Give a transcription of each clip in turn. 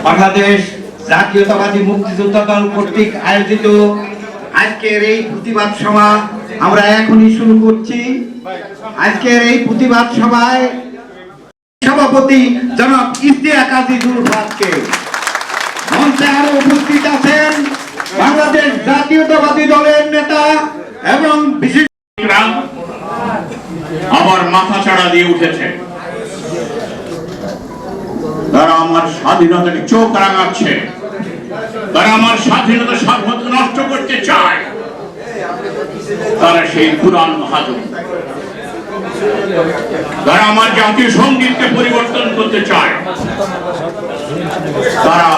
বাংলাদেশ জাতীয়তাবাদী মুক্তিযোদ্ধা দল কর্তৃক আয়োজিত আজকের এই প্রতিবাদ সভা আমরা এখনই শুরু করছি। আজকের এই প্রতিবাদ সভায় সভাপতি জনাব ইশতিয়াক আজিজুল হককে, মঞ্চে আরো উপস্থিত আছেন বাংলাদেশ জাতীয়তাবাদী দলের নেতা এবং বিশেষ আবার মাথা চাড়া দিয়ে উঠেছে। তারা আমার স্বাধীনতাকে চোখ রাঙাচ্ছে, তারা আমার স্বাধীনতা সার্বভৌমত্ব নষ্ট করতে চায়। তারা সেই কুরআন মাহাজুর, তারা আমার জাতীয় সঙ্গীতকে পরিবর্তন করতে চায়, তারা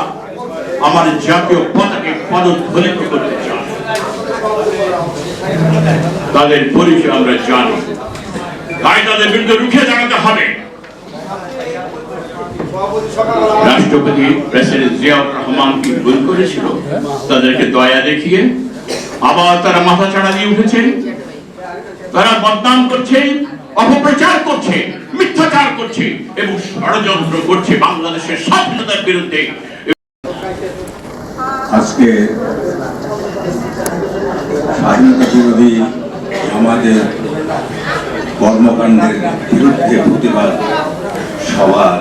আমার জাতীয় পতাকে পদধ্বনিত করতে চায়। তাদের পরিচয় আমরা জানি, তাই তাদের বিরুদ্ধে রুখে দাঁড়াতে হবে। রাষ্ট্রপতি প্রেসিডেন্ট জিয়াউর রহমান কি ভুল করেছিল? তাদেরকে দয়া দেখিয়ে আবার তারা মাথা চাড়া দিয়ে উঠেছে। তারা বদনাম করছে, অপপ্রচার করছে, মিথ্যাচার করছে এবং ষড়যন্ত্র করছে বাংলাদেশের স্বাধীনতার বিরুদ্ধে। আজকে স্বাধীনতা বিরোধী আমাদের কর্মকাণ্ডের বিরুদ্ধে প্রতিবাদ সভার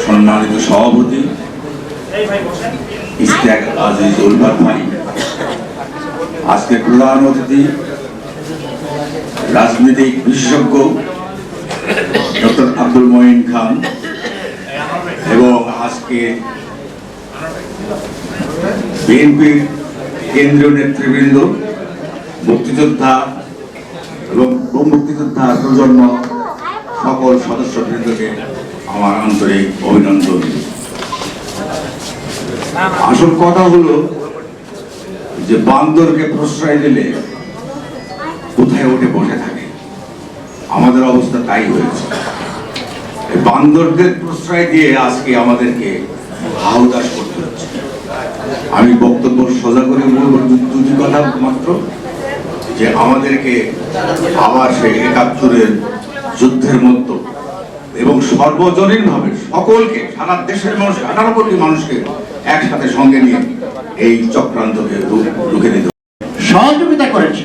সম্মানিত সভাপতি ইশতিয়াক আজিজুল হক ভাই, আজকে প্রধান অতিথি রাজনৈতিক বিশেষজ্ঞ ডক্টর আব্দুল মঈন খান এবং আজকে বিএনপির কেন্দ্রীয় নেতৃবৃন্দ, মুক্তিযোদ্ধা এবং মুক্তিযোদ্ধা প্রজন্ম সকল সদস্যবৃন্দকে আমার আন্তরিক অভিনন্দন। আসল কথা হলো যে বান্দরকে প্রশ্রয় দিলে কোথায় উঠে বসে থাকে, আমাদের অবস্থা তাই হয়েছে। বান্দরদের প্রশ্রয় দিয়ে আজকে আমাদেরকে হাউদাস করতে হচ্ছে। আমি বক্তব্য সোজা করে বলব দুটি কথা মাত্র, যে আমাদেরকে আবার সেই ৭১-এর যুদ্ধের মতো এবং সর্বজনীন ভাবে সকলকে, সারা দেশের মানুষ, ১৮ কোটি মানুষকে একসাথে সঙ্গে নিয়ে এই চক্রান্তকে রুখে দিতে সহযোগিতা করেছে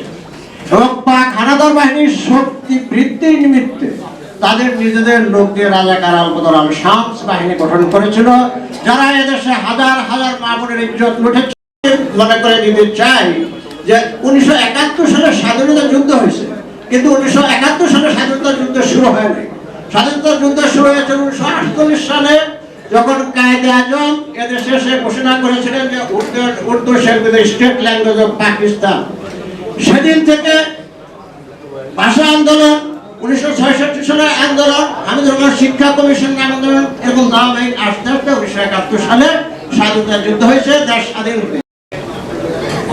এবং পাক হানাদার বাহিনীর শক্তি বৃদ্ধির নিমিত্তে তাদের নিজেদের লোকদের রাজাকার আল-বদর শামস বাহিনী গঠন করেছিল, যারা এদেশে হাজার হাজার মা-বোনের ইজ্জত লুটেছে। মনে করে দিতে চাই যে 1971 সালে স্বাধীনতা যুদ্ধ হয়েছে, কিন্তু 1971 সালে স্বাধীনতা যুদ্ধ শুরু হয়নি। স্বাধীনতা যুদ্ধ শুরু হয়েছে 1948 সালে, যখন কায়েদে আজম এদেশে এসে ঘোষণা করেছিলেন যে Urdu shall be the state language of Pakistan. সেদিন থেকে ভাষা আন্দোলন, 1966 সালে আন্দোলন, হামিদুর রহমান শিক্ষা কমিশন আন্দোলন, এবং আস্তে আস্তে 1971 সালে স্বাধীনতা যুদ্ধ হয়েছে, দেশ স্বাধীন হয়েছে।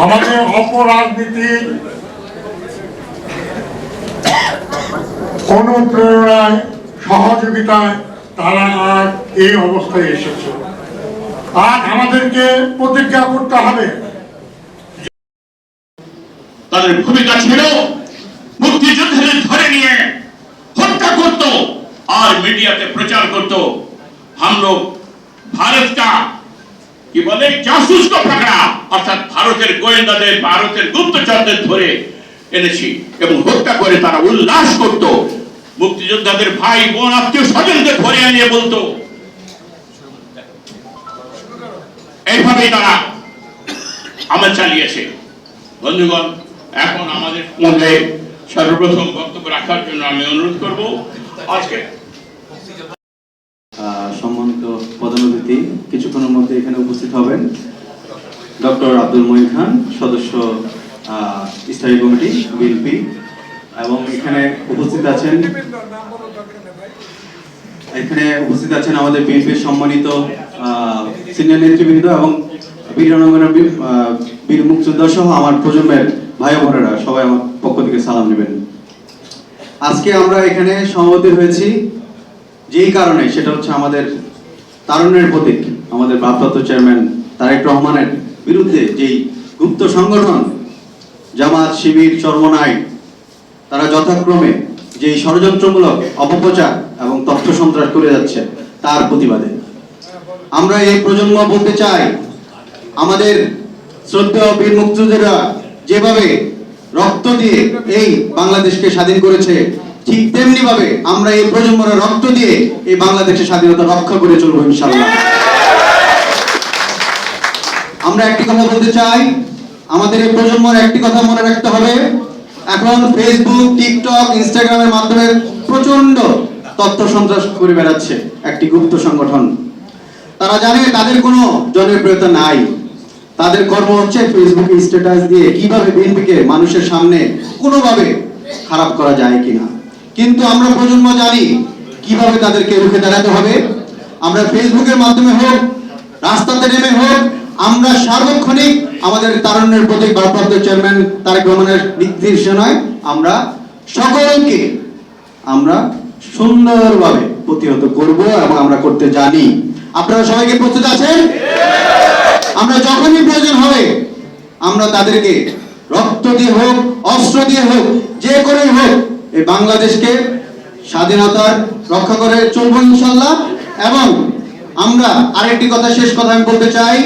আমাদের অপরাজনীতির অনুপ্রেরণায়, সহযোগিতায় তারা আজ এই অবস্থায় এসেছে। আজ আমাদেরকে প্রতিজ্ঞা করতে হবে। তাদের ভূমিকা ছিল মুক্তিযুদ্ধের ধরে নিয়ে হত্যা করত আর মিডিয়াতে প্রচার করত हम लोग भारत का কি বলে জাসুস কো পকড়া, অর্থাৎ ভারতের গোয়েন্দাদের, ভারতের গুপ্তচরদের ধরে এনেছি এবং হত্যা করে তারা উল্লাস করত। মুক্তিযোদ্ধাদের ভাই বোন আত্মীয় স্বজনদের ধরে এনে বলতো। এইভাবেই তারা আমল চালিয়েছে। বন্ধুগণ, এখন আমাদের মধ্যে সর্বপ্রথম বক্তব্য রাখার জন্য আমি অনুরোধ করব আজকে সম্মানিত সভাপতি কিছুক্ষণের মধ্যে এখানে উপস্থিত হবেন। ডক্টর আব্দুল মঈন খান, সদস্য স্থায়ী কমিটি বিএনপি, এবং এখানে উপস্থিত আছেন আমাদের বিএনপির সম্মানিত সিনিয়র নেতৃবৃন্দ এবং বীরাঙ্গনার বীর মুক্তিযোদ্ধা সহ আমার প্রজন্মের ভাই বোনেরা, সবাই আমার পক্ষ থেকে সালাম নেবেন। আজকে আমরা এখানে সমবেত হয়েছি যেই কারণে, সেটা হচ্ছে আমাদের তারুণ্যের প্রতীক, আমাদের ভারপ্রাপ্ত চেয়ারম্যান তারেক রহমানের বিরুদ্ধে যেই গুপ্ত সংগঠন জামাত, শিবির, চরমনাই, তারা যথাক্রমে যেই ষড়যন্ত্রমূলক অপপ্রচার এবং তথ্য সন্ত্রাস করে যাচ্ছে, তার প্রতিবাদে আমরা এই প্রজন্ম বলতে চাই, আমাদের শ্রদ্ধেয় বীর মুক্তিযোদ্ধারা যেভাবে রক্ত দিয়ে এই বাংলাদেশকে স্বাধীন করেছে, ঠিক তেমনি ভাবে আমরা এই প্রজন্মের রক্ত দিয়ে এই বাংলাদেশের স্বাধীনতা রক্ষা করে চলবো ইনশাআল্লাহ। আমরা একটি কথা বলতে চাই, আমাদের এই প্রজন্মের একটি কথা মনে রাখতে হবে, এখন ফেসবুক, টিকটক, ইনস্টাগ্রামের মাধ্যমে প্রচন্ড তথ্য সন্ত্রাস করে বেড়াচ্ছে একটি গুপ্ত সংগঠন। তারা জানে তাদের কোনো জনপ্রিয়তা নাই, তাদের কর্ম হচ্ছে ফেসবুকে স্ট্যাটাস দিয়ে কিভাবে বিএনপিকে মানুষের সামনে কোনোভাবে খারাপ করা যায় কিনা। কিন্তু আমরা প্রজন্ম জানি কিভাবে তাদেরকে রুখে দাঁড়াতে হবে। আমরা ফেসবুকের মাধ্যমে হোক, রাস্তাতে নেমে হোক, আমরা সার্বক্ষণিক আমাদের তারুণ্যের প্রতীক ভারপ্রাপ্ত চেয়ারম্যান তারেক রহমানের নির্দেশনায় আমরা সকলকে আমরা সুন্দরভাবে প্রতিহত করব এবং আমরা করতে জানি। আপনারা সবাইকে প্রস্তুত আছেন? আমরা যখনই প্রয়োজন হবে আমরা তাদেরকে রক্ত দিয়ে হোক, অস্ত্র দিয়ে হোক, যে করেই হোক এই বাংলাদেশকে স্বাধীনতার রক্ষা করে চলবো ইনশাআল্লাহ। এবং আমরা আরেকটি কথা, শেষ কথা আমি বলতে চাই,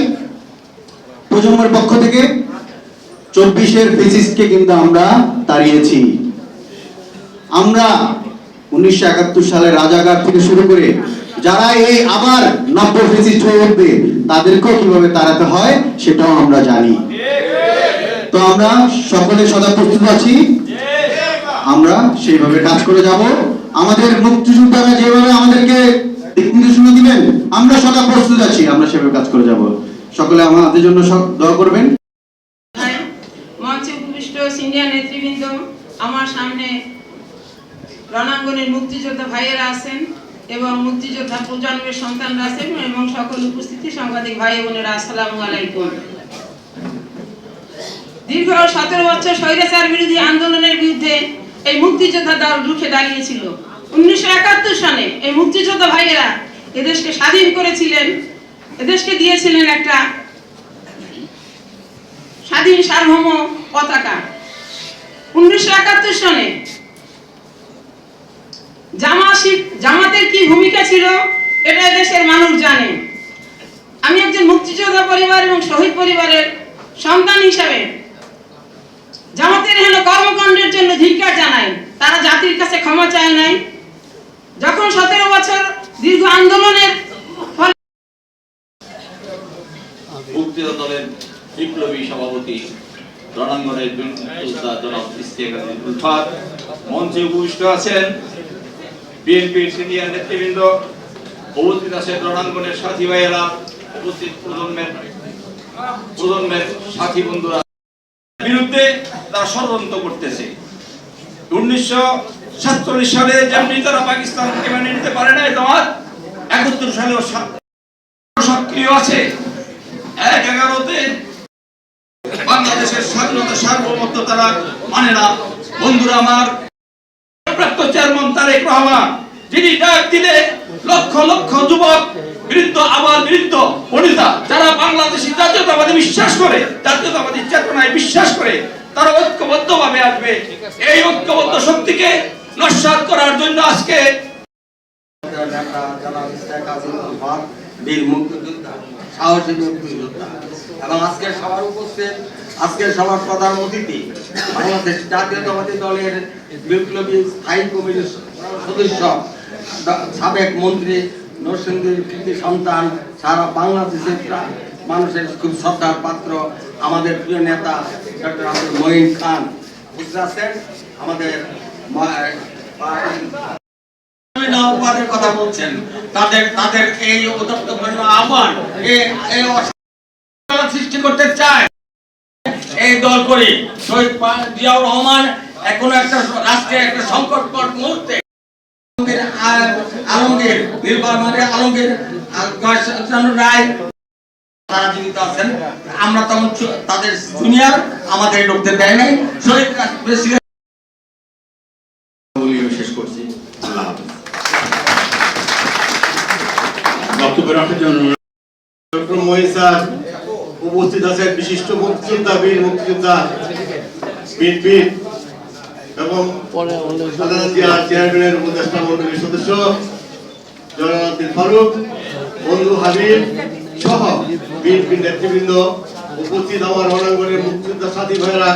প্রজন্মের পক্ষ থেকে 24-এর ফেসিস্টকে কিন্তু আমরা তাড়িয়েছি। আমরা 1971 সালে রাজাকার থেকে শুরু করে যারা এই আবার নব্য ফেসিস্ট হয়ে উঠবে তাদেরকেও কিভাবে তাড়াতে হয় সেটাও আমরা জানি। তো আমরা সকলে সদা প্রস্তুত আছি, আমরা সেইভাবে কাজ করে যাব। আমাদের মুক্তিযোদ্ধারা যেভাবে আমাদেরকে দিক নির্দেশনা দিবেন, আমরা সদা প্রস্তুত আছি, আমরা সেভাবে কাজ করে যাব। সকলে আমাদের জন্য দোয়া করবেন। মঞ্চে উপবিষ্ট সিনিয়র নেতৃবৃন্দ, আমার সামনে রণাঙ্গনের মুক্তিযোদ্ধা ভাইয়েরা আছেন এবং মুক্তিযোদ্ধা প্রজন্মের সন্তানরা আছেন এবং সকল উপস্থিতি সাংবাদিক ভাই বোনেরা, আসসালামু আলাইকুম। দীর্ঘ 17 বছর স্বৈরাচার বিরোধী আন্দোলনের বিরুদ্ধে এই মুক্তিযোদ্ধা দল রুখে দাঁড়িয়েছিল। 1971 সালে এই মুক্তিযোদ্ধা ভাইয়েরা এদেশকে স্বাধীন করেছিলেন, এদেশকে দিয়েছিলেন একটা স্বাধীন সার্বভৌম পতাকা। 1971 সনে জামাতের কি ভূমিকা ছিল এটা দেশের মানুষ জানে। আমি একজন মুক্তিযোদ্ধা পরিবার এবং শহীদ পরিবারের সন্তান হিসাবে জামাতের হেন কর্মকাণ্ডের জন্য ধিক্কার জানাই। তারা জাতির কাছে ক্ষমা চায় নাই। যখন 17 বছর দীর্ঘ আন্দোলনের ফলে মুক্তিযোদ্ধা দলের বিপ্লবী সভাপতি রণাঙ্গনের মুক্তিযোদ্ধা জনাব ইশতিয়াক উলফাত, মঞ্চে উপবিষ্ট আছেন বিএনপির সিনিয়র নেতৃবৃন্দ, উপস্থিত আছেন রণাঙ্গনের সাথী ভাইয়েরা, উপস্থিত প্রজন্মের সাথী বন্ধুরা। বিরুদ্ধে তারা ষড়যন্ত্র করতেছে। 1947 সালে যেমনি তারা পাকিস্তানকে মেনে নিতে পারে না, জামাত 71 সালেও সক্রিয় আছে। 11-তে বাংলাদেশের স্বাধীনতা সার্বভৌমত্ব তারা মানে না। বন্ধুরা আমার, প্রাপ্ত চেয়ারম্যান তারেক রহমান যিনি ডাক দিলে লক্ষ লক্ষ যুবক, বৃদ্ধ, আবার বৃদ্ধ বনিতা যারা বাংলাদেশী জাতীয়তাবাদী বিশ্বাস করে, জাতীয়তাবাদী চেতনায় বিশ্বাস করে, তারা ঐক্যবদ্ধভাবে আসবে। এই ঐক্যবদ্ধ শক্তিকে নস্যাৎ করার জন্য আজকে বীর মুক্তিযোদ্ধা, সাহসী মুক্তিযোদ্ধা এবং আজকের সবার উপস্থিত, আজকের সবার প্রধান অতিথি বাংলাদেশ জাতীয়তাবাদী দলের বিপ্লবী স্থায়ী কমিটির সদস্য, সাবেক মন্ত্রী, নরসিংদীর কৃতি সন্তান, সারা বাংলাদেশের মানুষের খুব শ্রদ্ধার পাত্র আমাদের প্রিয় নেতা ডক্টর আব্দুল মঈন খান বুঝতে আছেন। আমাদের বিনা অপবাদের কথা বলছেন, তাদের এই উদাত্তপূর্ণ আহ্বান এই সৃষ্টি করতে চায় এই দল করে শহীদ জিয়াউর রহমান এখন একটা রাষ্ট্রের একটা সংকটপর মুহূর্তে আলমগীর আলমগীর রায় তারা জীবিত আছেন, আমরা তখন তাদের জুনিয়র, আমাদের লোকদের দেয় নাই। শহীদ শেষ করছি। আল্লাহ হাফেজ। বক্তব্য রাখার জন্য ডক্টর মহিন স্যার উপস্থিত আছেন, বিশিষ্ট মুক্তিযোদ্ধা, বীর মুক্তিযোদ্ধা, বীর এবং চেয়ারম্যানের উপদেষ্টা মন্ডলীর সদস্য জনাব আব্দুল ফারুক, বন্ধু হাবিব সহ বিএনপির নেতৃবৃন্দ উপস্থিত, আমার রণাঙ্গনের মুক্তিযোদ্ধা সাথী ভাইয়েরা,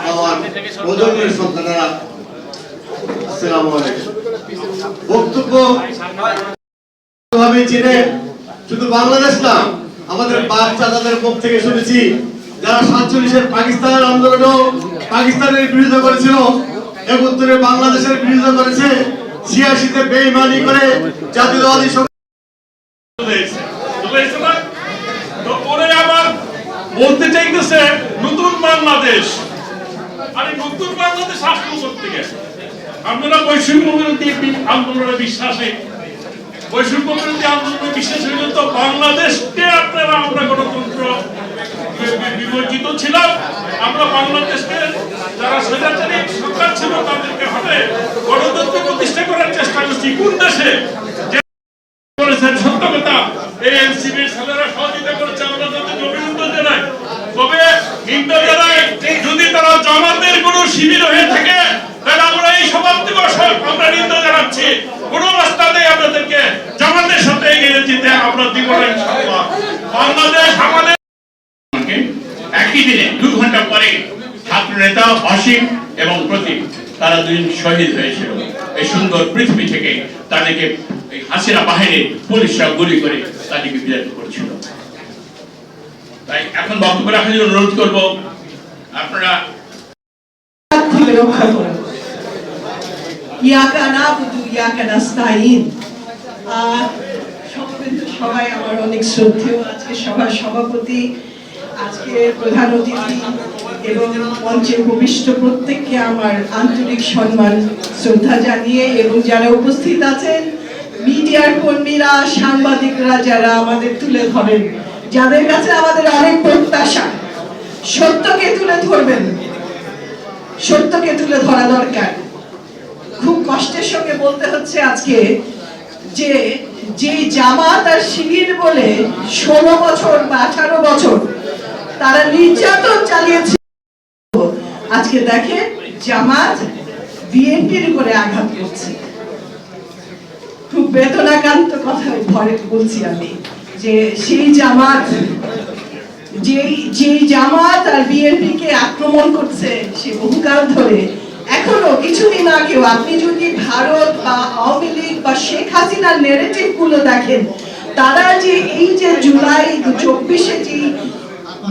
আমার প্রজন্মের সন্তানেরা, আসসালামু আলাইকুম। বক্তব্য ভাবে চিনে শুধু বাংলাদেশ না, আমাদের বাচ্চা তাদের মুখ থেকে শুনেছি যারা 47-এর পাকিস্তানের আন্দোলনও পাকিস্তানের বিরোধিতা করেছিল, 71-এ বাংলাদেশের বিরোধিতা করেছে, 86-তে বেঈমানি করে জাতীয়তাবাদী বলতে চাইতেছে নতুন বাংলাদেশ। আরে নতুন বাংলাদেশ আসলো কোথেকে? আপনারা বৈষম্য বিরোধী আন্দোলনে বিশ্বাসী, বৈষম্য বিরোধী আন্দোলনে বিশ্বাস হইলে তো বাংলাদেশকে আপনারা, আমরা গণতন্ত্র বিবর্জিত ছিলাম, আমরা বাংলাদেশকে যারা স্বৈরাচারী সরকার ছিল তাদেরকে হবে গণতন্ত্র প্রতিষ্ঠা করার চেষ্টা করছি। কোন দেশে করেছেন? সত্য কথা, এই এনসিপির ছেলেরা সহযোগিতা করেছে, আমরা তাদের অভিনন্দন জানাই। তবে হিন্দু যারা যদি তারা জামাতের কোন শিবির হয়ে থাকে তাহলে আমরা এই সমাজ দিবস আমরা নিন্দা জানাচ্ছি। কোন রাস্তাতেই আপনাদেরকে জামাতের সাথে এগিয়ে যেতে আমরা দিব না ইনশাআল্লাহ। বাংলাদেশ আমাদের। একই দিনে 2 ঘন্টা পরে ছাত্র নেতা অসীম এবং প্রতীক তারা দুজন শহীদ হয়েছিল। এই সুন্দর পৃথিবী থেকে তাদেরকে হাসিনা বাহিনী পুলিশরা গুলি করে তাদেরকে বিদায় করেছিল। তাই এখন বক্তব্য রাখার জন্য অনুরোধ করব আপনারা রক্ষা করুন। ইয়াকা নাবুদু ইয়াকা নাস্তাইন। সবাই আমার অনেক শ্রদ্ধেয়, আজকে সভার সভাপতি, আজকে প্রধান অতিথি এবং মঞ্চে উপবিষ্ট প্রত্যেককে আমার আন্তরিক সম্মান শ্রদ্ধা জানিয়ে, এবং যারা উপস্থিত আছেন মিডিয়ার কর্মীরা, সাংবাদিকরা যারা আমাদের তুলে ধরেন, যাদের কাছে আমাদের অনেক প্রত্যাশা, সত্যকে তুলে ধরবেন, সত্যকে তুলে ধরা দরকার। খুব কষ্টের সঙ্গে বলতে হচ্ছে আজকে যে জামাত আর শিবির বলে 16 বছর বা 18 বছর তারা নির্যাতন চালিয়েছে, আজকে দেখে জামাত বিএনপির উপরে আঘাত করছে। খুব বেদনাকান্ত কথা ঘরে বলছি আমি, যে সেই জামাত, যেই জামাত আর বিএনপি কে আক্রমণ করছে সে বহুকাল ধরে, এখনো কিছুদিন আগেও আপনি যদি ভারত বা আওয়ামী লীগ বা শেখ হাসিনার নেরেটিভ গুলো দেখেন, তারা যে এই যে জুলাই 24-এ যে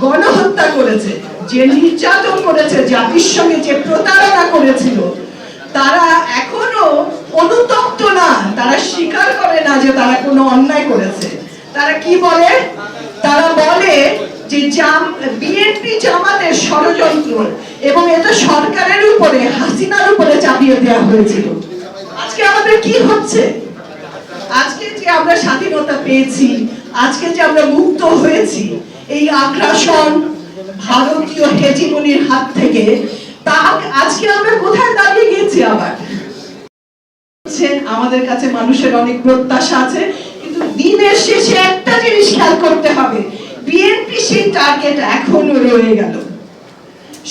গণহত্যা করেছে, যে নির্যাতন করেছে, জাতির সঙ্গে যে প্রতারণা করেছিল, তারা এখনো অনুতপ্ত না, তারা স্বীকার করে না যে তারা কোনো অন্যায় করেছে। তারা কি বলে? তারা বলে যে বিএনপি জামাতের ষড়যন্ত্র, এবং এটা সরকারের উপরে, হাসিনার উপরে চাপিয়ে দেওয়া হয়েছিল। আজকে আমাদের কি হচ্ছে? আজকে যে আমরা স্বাধীনতা পেয়েছি, আজকে যে আমরা মুক্ত হয়েছি এই আগ্রাসন, ভারতীয় হেজিমনির হাত থেকে, তা আজকে আমরা কোথায় দাঁড়িয়ে গেছি? আবার আমাদের কাছে মানুষের অনেক প্রত্যাশা আছে, কিন্তু দিনের শেষে একটা জিনিস খেয়াল করতে হবে, বিএনপি সেই টার্গেট এখনো রয়ে গেল।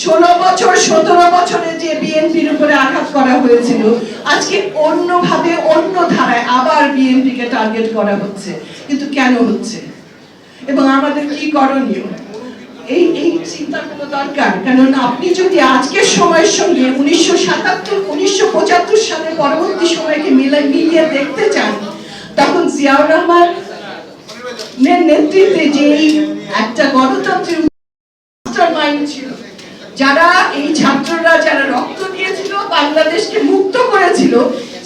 16 বছর 17 বছরে যে বিএনপির উপরে আঘাত করা হয়েছিল, আজকে অন্যভাবে অন্য ধারায় আবার বিএনপি কে টার্গেট করা হচ্ছে। কিন্তু কেন হচ্ছে এবং আমাদের কি করণীয়? এই চিন্তাগুলো দরকার। কারণ আপনি যদি আজকের সময়ের সঙ্গে 1977-1975 সালের পরবর্তী সময়কে মিলিয়ে দেখতে চান, তখন জিয়াউর রহমানের নেতৃত্বে যে একটা গণতন্ত্রের মাইন্ড ছিল, যারা এই ছাত্ররা যারা রক্ত দিয়েছিল, বাংলাদেশকে মুক্ত করেছিল,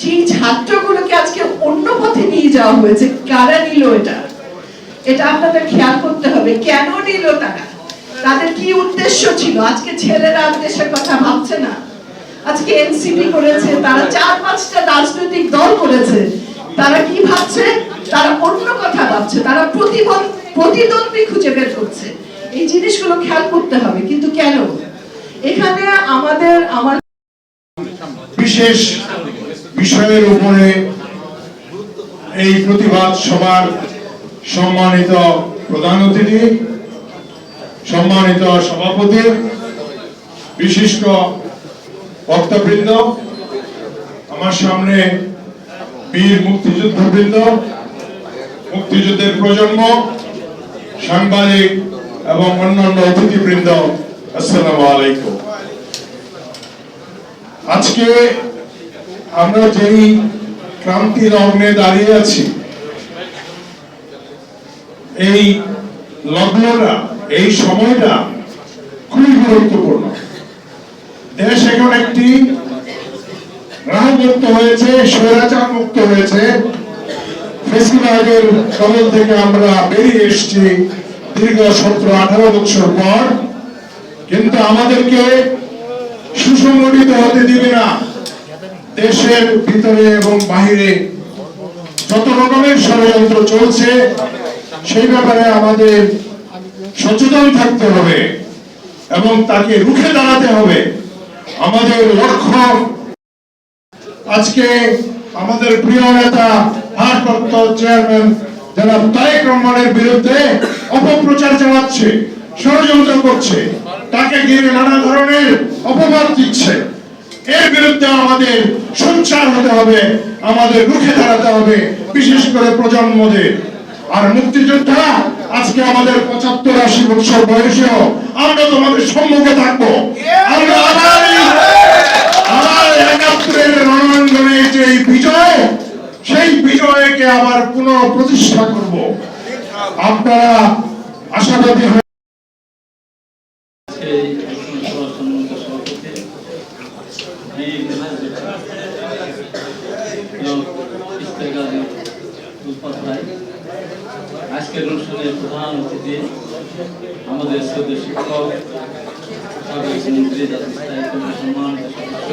সেই ছাত্রগুলোকে আজকে অন্য পথে নিয়ে যাওয়া হয়েছে। কারা নিল এটা? এটা আপনাদের খেয়াল করতে হবে। কেন নিল তারা? তাদের কি উদ্দেশ্য ছিল? আজকে ছেলেরা দেশের কথা ভাবছে না। আজকে এনসিপি করেছে, তারা 4-5টা রাজনৈতিক দল করেছে। তারা কি ভাবছে? তারা অন্য কথা ভাবছে, তারা প্রতিদ্বন্দ্বী খুঁজে বের করছে। এই জিনিসগুলো খেয়াল করতে হবে। কিন্তু কেন? এখানে আমার বিশেষ বিষয়ের উপরে এই প্রতিবাদ সভার সম্মানিত প্রধান অতিথি, সম্মানিত সভাপতি, বিশিষ্ট বক্তাবৃন্দ, আমার সামনে বীর মুক্তিযোদ্ধাবৃন্দ, মুক্তিযুদ্ধের প্রজন্ম, সাংবাদিক এবং অন্যান্য অতিথিবৃন্দ, আসসালামু আলাইকুম। আজকে আমরা যেই ক্রান্তি লগ্নে দাঁড়িয়ে আছি, এই লগ্নটা, এই সময়টা খুবই গুরুত্বপূর্ণ। দেশ এখন একটি রাহমুক্ত হয়েছে, স্বৈরাচার মুক্ত হয়েছে। ফেসিবাদের কবল থেকে আমরা বেরিয়ে এসেছি দীর্ঘ 17-18 বছর পর। কিন্তু আমাদেরকে সুসংগঠিত হতে দিবে না। দেশের ভিতরে এবং বাহিরে যত রকমের ষড়যন্ত্র চলছে, সেই ব্যাপারে আমাদের সচেতন থাকতে হবে এবং তাকে রুখে দাঁড়াতে হবে। আমাদের লক্ষ্য, আজকে আমাদের প্রিয় নেতা ভারপ্রাপ্ত চেয়ারম্যান জনাব তারেক রহমানের বিরুদ্ধে অপপ্রচার চালাচ্ছে, ষড়যন্ত্র করছে, তাকে ঘিরে নানা ধরনের অপবাদ দিচ্ছে। এর বিরুদ্ধে আমাদের সোচ্চার হতে হবে, আমাদের রুখে দাঁড়াতে হবে, বিশেষ করে প্রজন্মদের। আর মুক্তিযোদ্ধা, আজকে আমাদের 75-80 বছর বয়সেও আমরা তোমাদের সম্মুখে থাকবো। আমরা আবার 71-এর রণাঙ্গনে যে বিজয়, সেই বিজয়কে আবার পুনঃ প্রতিষ্ঠা করব। আপনারা আশাবাদী হয়ে আজকের অনুষ্ঠানের প্রধান অতিথি আমাদের শ্রদ্ধেয় শিক্ষক, সাবেক মন্ত্রী, জাতীয় স্থায়ী কমিটির সম্মানিত সদস্য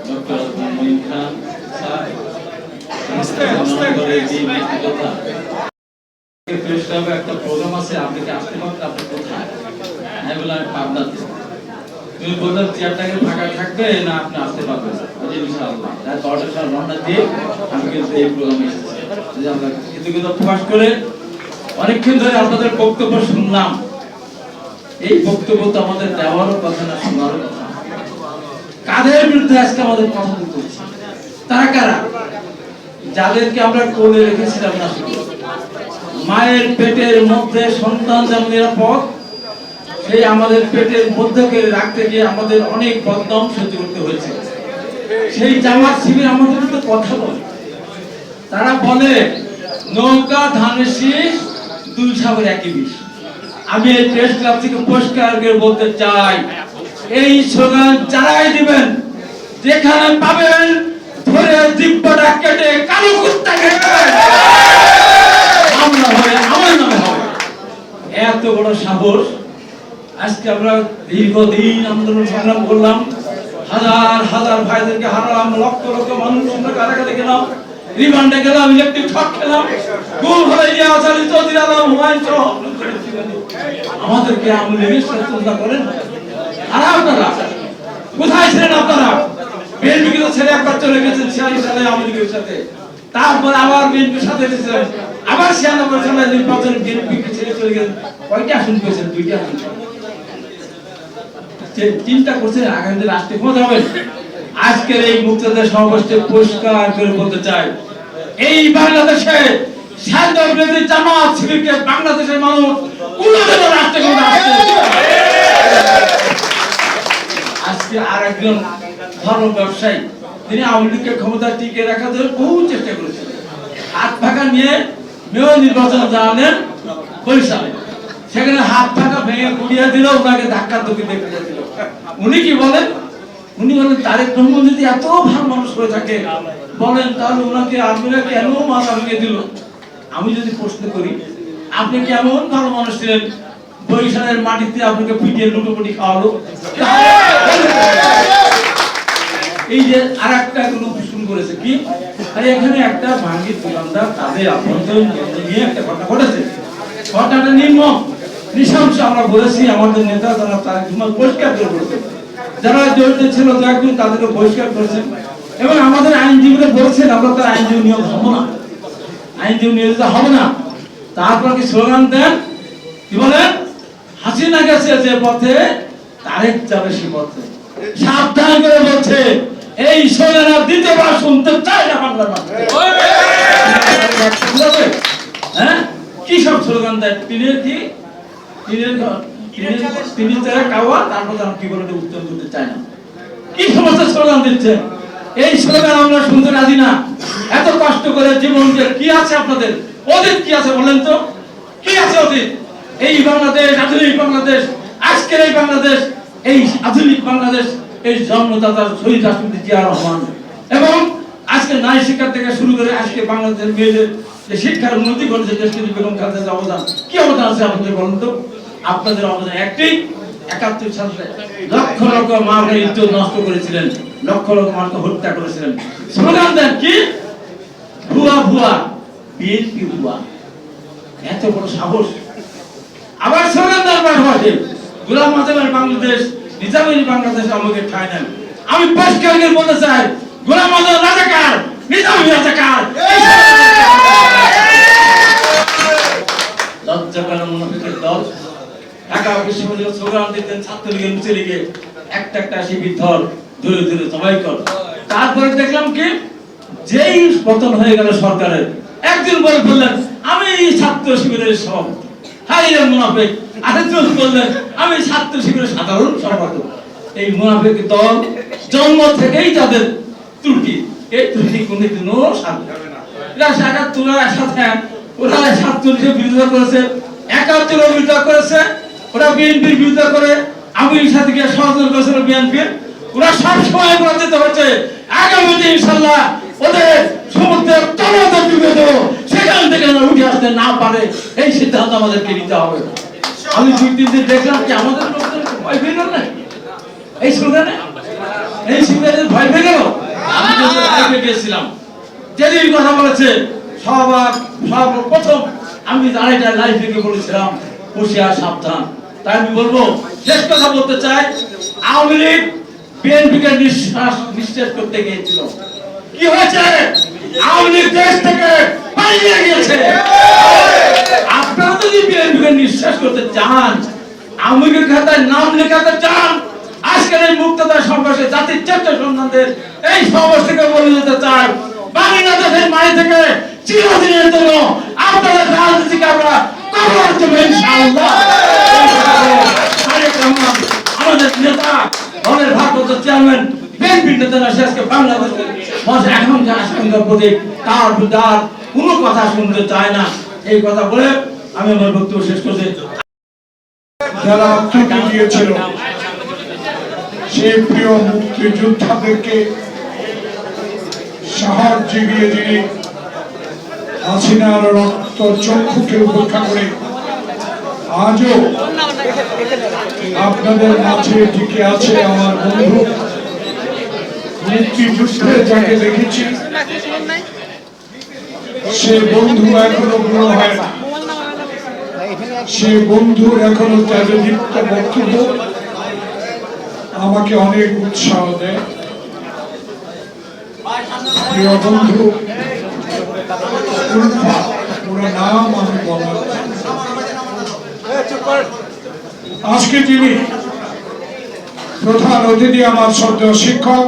ডক্টর মঈন খান স্যার, প্রেস ক্লাবে একটা প্রোগ্রাম আছে, আপনি কি আসতে পারবেন? আপনি কোথায়? আমি বললাম আমি পাবনাতে। তুমি বললাম চেয়ারটাকে ফাঁকা থাকবে না আপনি আসতে পারবেন? ইনশাআল্লাহ। রাত 12টার সময় রওনা দিয়ে আমি কিন্তু এই প্রোগ্রামে এসেছি। আমরা কৃতজ্ঞতা প্রকাশ করে অনেকক্ষণ ধরে আপনাদের বক্তব্য শুনলাম। এই বক্তব্য তো আমাদের দেওয়ারও কথা না, শোনারও কথা। কাদের বিরুদ্ধে আজকে আমাদের কথা বলতে হচ্ছে? তারা কারা? যাদেরকে আমরা কোলে রেখেছিলাম না, মায়ের পেটের মধ্যে সন্তান যেমন নিরাপদ, সেই আমাদের পেটের মধ্যে রাখতে গিয়ে আমাদের অনেক বদনাম সহ্য করতে হয়েছে। সেই জামাত শিবির আমাদের সাথে কথা বলে, তারা বলে নৌকা ধানের শীষ, দুই সাগর একই বিষ। আমি এই প্রেস ক্লাব থেকে পরিষ্কার করে বলতে চাই, এই স্লোগান যারাই দিবেন, যেখানে পাবেন ধরে জিহ্বাটা কেটে কালো কুত্তা কেটে আমরা হবে, আমার নামে হবে। এত বড় সাহস! আজকে আমরা দীর্ঘদিন আন্দোলন সংগ্রাম করলাম, হাজার হাজার ভাইদেরকে হারালাম, লক্ষ লক্ষ মানুষ আমরা কারাগারে গেলাম, রিমান্ডে গেলাম, ইলেকট্রিক শক খেলাম, গুম হয়ে গিয়ে আসারি চৌধুরী আলম হুমায়ুন সহ আমাদেরকে আওয়ামী লীগের সাথে তুলনা করেন। আর আপনারা কোথায় ছিলেন? আপনারা বিএনপি তো ছেড়ে একবার চলে গেছেন 46 সালে আওয়ামী লীগের সাথে, তারপর আবার বিএনপির সাথে গেছিলেন, আবার 96 সালে নির্বাচনে বিএনপি ছেড়ে চলে গেছেন। কয়টা আসন পেয়েছেন? 2টা আসন। চিন্তা করছেন আগামী দিনে রাষ্ট্রীয় ক্ষমতা হবেন? আজকের এই মুক্তিযোদ্ধা সমাবেশে পরিষ্কার করে বলতে চাই, এই বাংলাদেশে স্বাধীনতাবিরোধী জামাত শিবিরকে বাংলাদেশের মানুষ কোনোদিনও রাষ্ট্রীয় ক্ষমতা আসতে। আজকে আর একজন ধর্ম ব্যবসায়ী, তিনি আওয়ামী লীগকে ক্ষমতা টিকে রাখার জন্য বহু চেষ্টা করেছেন। হাত ফাঁকা নিয়ে মেয়র নির্বাচনে জানালেন বরিশালে, সেখানে হাত ফাঁকা ভেঙে গুড়িয়ে দিল, ওনাকে ধাক্কা ধুকি দেখতে দিল। উনি কি বলেন? উনি বলেন তারেক রহমান যদি এত ভালো মানুষ হয়ে থাকে বলেন তাহলে ওনাকে আর্মিরা কেন মাথা ভেঙে দিল? আমি যদি প্রশ্ন করি আপনি কেমন ভালো মানুষ ছিলেন, বরিশালের মাটিতে আপনাকে পিটিয়ে লুটোপুটি খাওয়ালো? এই যে আর একটা গ্রুপ শুরু করেছে কি, আরে এখানে একটা ভাঙ্গি দোকানদার তাদের আভ্যন্তরীণ নিয়ে একটা ঘটনা ঘটেছে। ঘটনাটা নির্মম নৃশংস। আমরা বলেছি আমাদের নেতা যারা তারেক রহমান পরিষ্কার করে বলেছেন, যারা জড়িত ছিল দু একজন তাদেরকে বহিষ্কার করেছেন এবং আমাদের আইনজীবীরা বলছেন আমরা তার আইনজীবী নিয়োগ হবো না, আইনজীবী নিয়োজিত হবে না। তারপর কি স্লোগান দেন, কি বলেন, হাসিনা গেছে যে পথে তারেক যাবে সে পথে। সাবধান করে বলছে এই স্লোগান আর দ্বিতীয়বার শুনতে চাই না বাংলার মানুষ। হ্যাঁ কি সব স্লোগান দেয়, টিনের কি তিনি তারা কাওয়া, তারপর আমি কি বলে উত্তর দিতে চাই না। কি সমস্ত স্লোগান দিচ্ছে, এই স্লোগান আমরা শুনতে রাজি না। এত কষ্ট করে জীবনকে কি আছে আপনাদের, অতীত কি আছে বলেন তো, কি আছে অতীত? এই বাংলাদেশ, আধুনিক বাংলাদেশ, আজকের এই বাংলাদেশ, এই আধুনিক বাংলাদেশ, এই জন্মদাতা শহীদ রাষ্ট্রপতি জিয়া রহমান এবং আজকে নারী শিক্ষা থেকে শুরু করে আজকে বাংলাদেশের মেয়েদের যে শিক্ষার উন্নতি করেছে দেশকে বেগম খালেদা অবদান, কি অবদান আছে আপনাদের বলেন তো? আপনাদের অবদান একটি, ৭১ সালে লক্ষ লক্ষ মানুষের ইজ্জত নষ্ট করেছিলেন, লক্ষ লক্ষ মানুষকে হত্যা করেছিলেন। স্লোগান দেন কি, ভুয়া ভুয়া বিএনপি ভুয়া, এত বড় সাহস। আবার স্লোগান দেন ভাষে গোলাম আজমের বাংলাদেশ, নিজামের বাংলাদেশ আমাকে ঠাঁই নেন। আমি পরিষ্কার করে বলতে চাই, গোলাম আজম রাজাকার, নিজামী রাজাকার। লজ্জা কেন মুনাফিকের দল? ঢাকা বিশ্ববিদ্যালয়ে স্লোগান দিতেন ছাত্রলীগের মুছে লিগে, একটা একটা শিবির ধর, ধরে ধরে সবাই কর। তারপরে দেখলাম কি, যেই পতন হয়ে গেল সরকারের, একজন বলে বললেন আমি ছাত্র শিবিরের সভাপতি, হাই রে মুনাফিক। আরেকজন বললেন আমি ছাত্র শিবিরের সাধারণ সভাপতি। এই মুনাফিক দল জন্ম থেকেই তাদের ত্রুটি, এই ত্রুটি কোনদিনও সারবে না। এরা ৭১ সাথে ওরা ছাত্রলীগের বিরোধিতা করেছে, ৭১ বিরোধিতা করেছে, ওরা বিএনপির বিরোধিতা করে, আমির সাথে গিয়ে সহযোগ করেছিল বিএনপির। ওরা সবসময় বলতে হচ্ছে আগামীতে ইনশাল্লাহ ওদের সমুদ্রের তলতে ডুবে দেবো, সেখান থেকে উঠে আসতে না পারে এই সিদ্ধান্ত আমাদেরকে নিতে হবে। আমি ২-৩ দিন দেখলাম কি আমাদের লোকজন ভয় পেয়ে গেল না এই স্লোগানে, এই শিবিরের ভয় পেয়ে গেল। আমি গিয়েছিলাম, যেদিন কথা বলেছে সর্বপ্রথম আমি আরেকটা লাইভ থেকে বলেছিলাম হুঁশিয়ার সাবধান। তাই আমি বলবো, শেষ কথা বলতে চাই, আওয়ামী লীগ বিএনপিকে নিঃশেষ করতে গিয়েছিল, কি হয়েছে? আওয়ামী লীগ দেশ থেকে পালিয়ে গিয়েছে। আপনারা যদি বিএনপিকে নিঃশেষ করতে চান, আওয়ামী লীগের খাতায় নাম লেখাতে চান, আজকের এই মুক্ততা সমাবেশে জাতির চেষ্টা সন্তানদের এই সমাবেশ থেকে বলে দিতে চাই, বাংলাদেশের মাটি থেকে চিরদিনের জন্য আপনাদের রাজনীতিকে আমরা কবর দেব ইনশাআল্লাহ। আমাদের নেতা, দলের ভারপ্রাপ্ত চেয়ারম্যান, বিএনপির নেতারা আজকে বাংলাদেশের মানুষ এখন যে আশঙ্কার প্রতীক, তার বিদার কোনো কথা শুনতে চায় না। এই কথা বলে আমি আমার বক্তব্য শেষ করছি। যারা আত্মহত্যা দিয়েছিল সেই প্রিয় মুক্তিযোদ্ধাদেরকে সাহস জিগিয়ে যিনি হাসিনার রক্ত চক্ষুকে উপেক্ষা করে আজও আপনাদের মাঝে টিকে আছে আমার বন্ধু, মুক্তিযুদ্ধে যাকে দেখেছি সে বন্ধু এখনো বুড়ো হয় না, সে বন্ধুর এখনো তেজদীপ্ত বক্তব্য আমাকে অনেক উৎসাহ দেয়। প্রিয় বন্ধু, পুরো নাম আমি বলার, আজকে যিনি প্রধান অতিথি আমার শ্রদ্ধেয় শিক্ষক,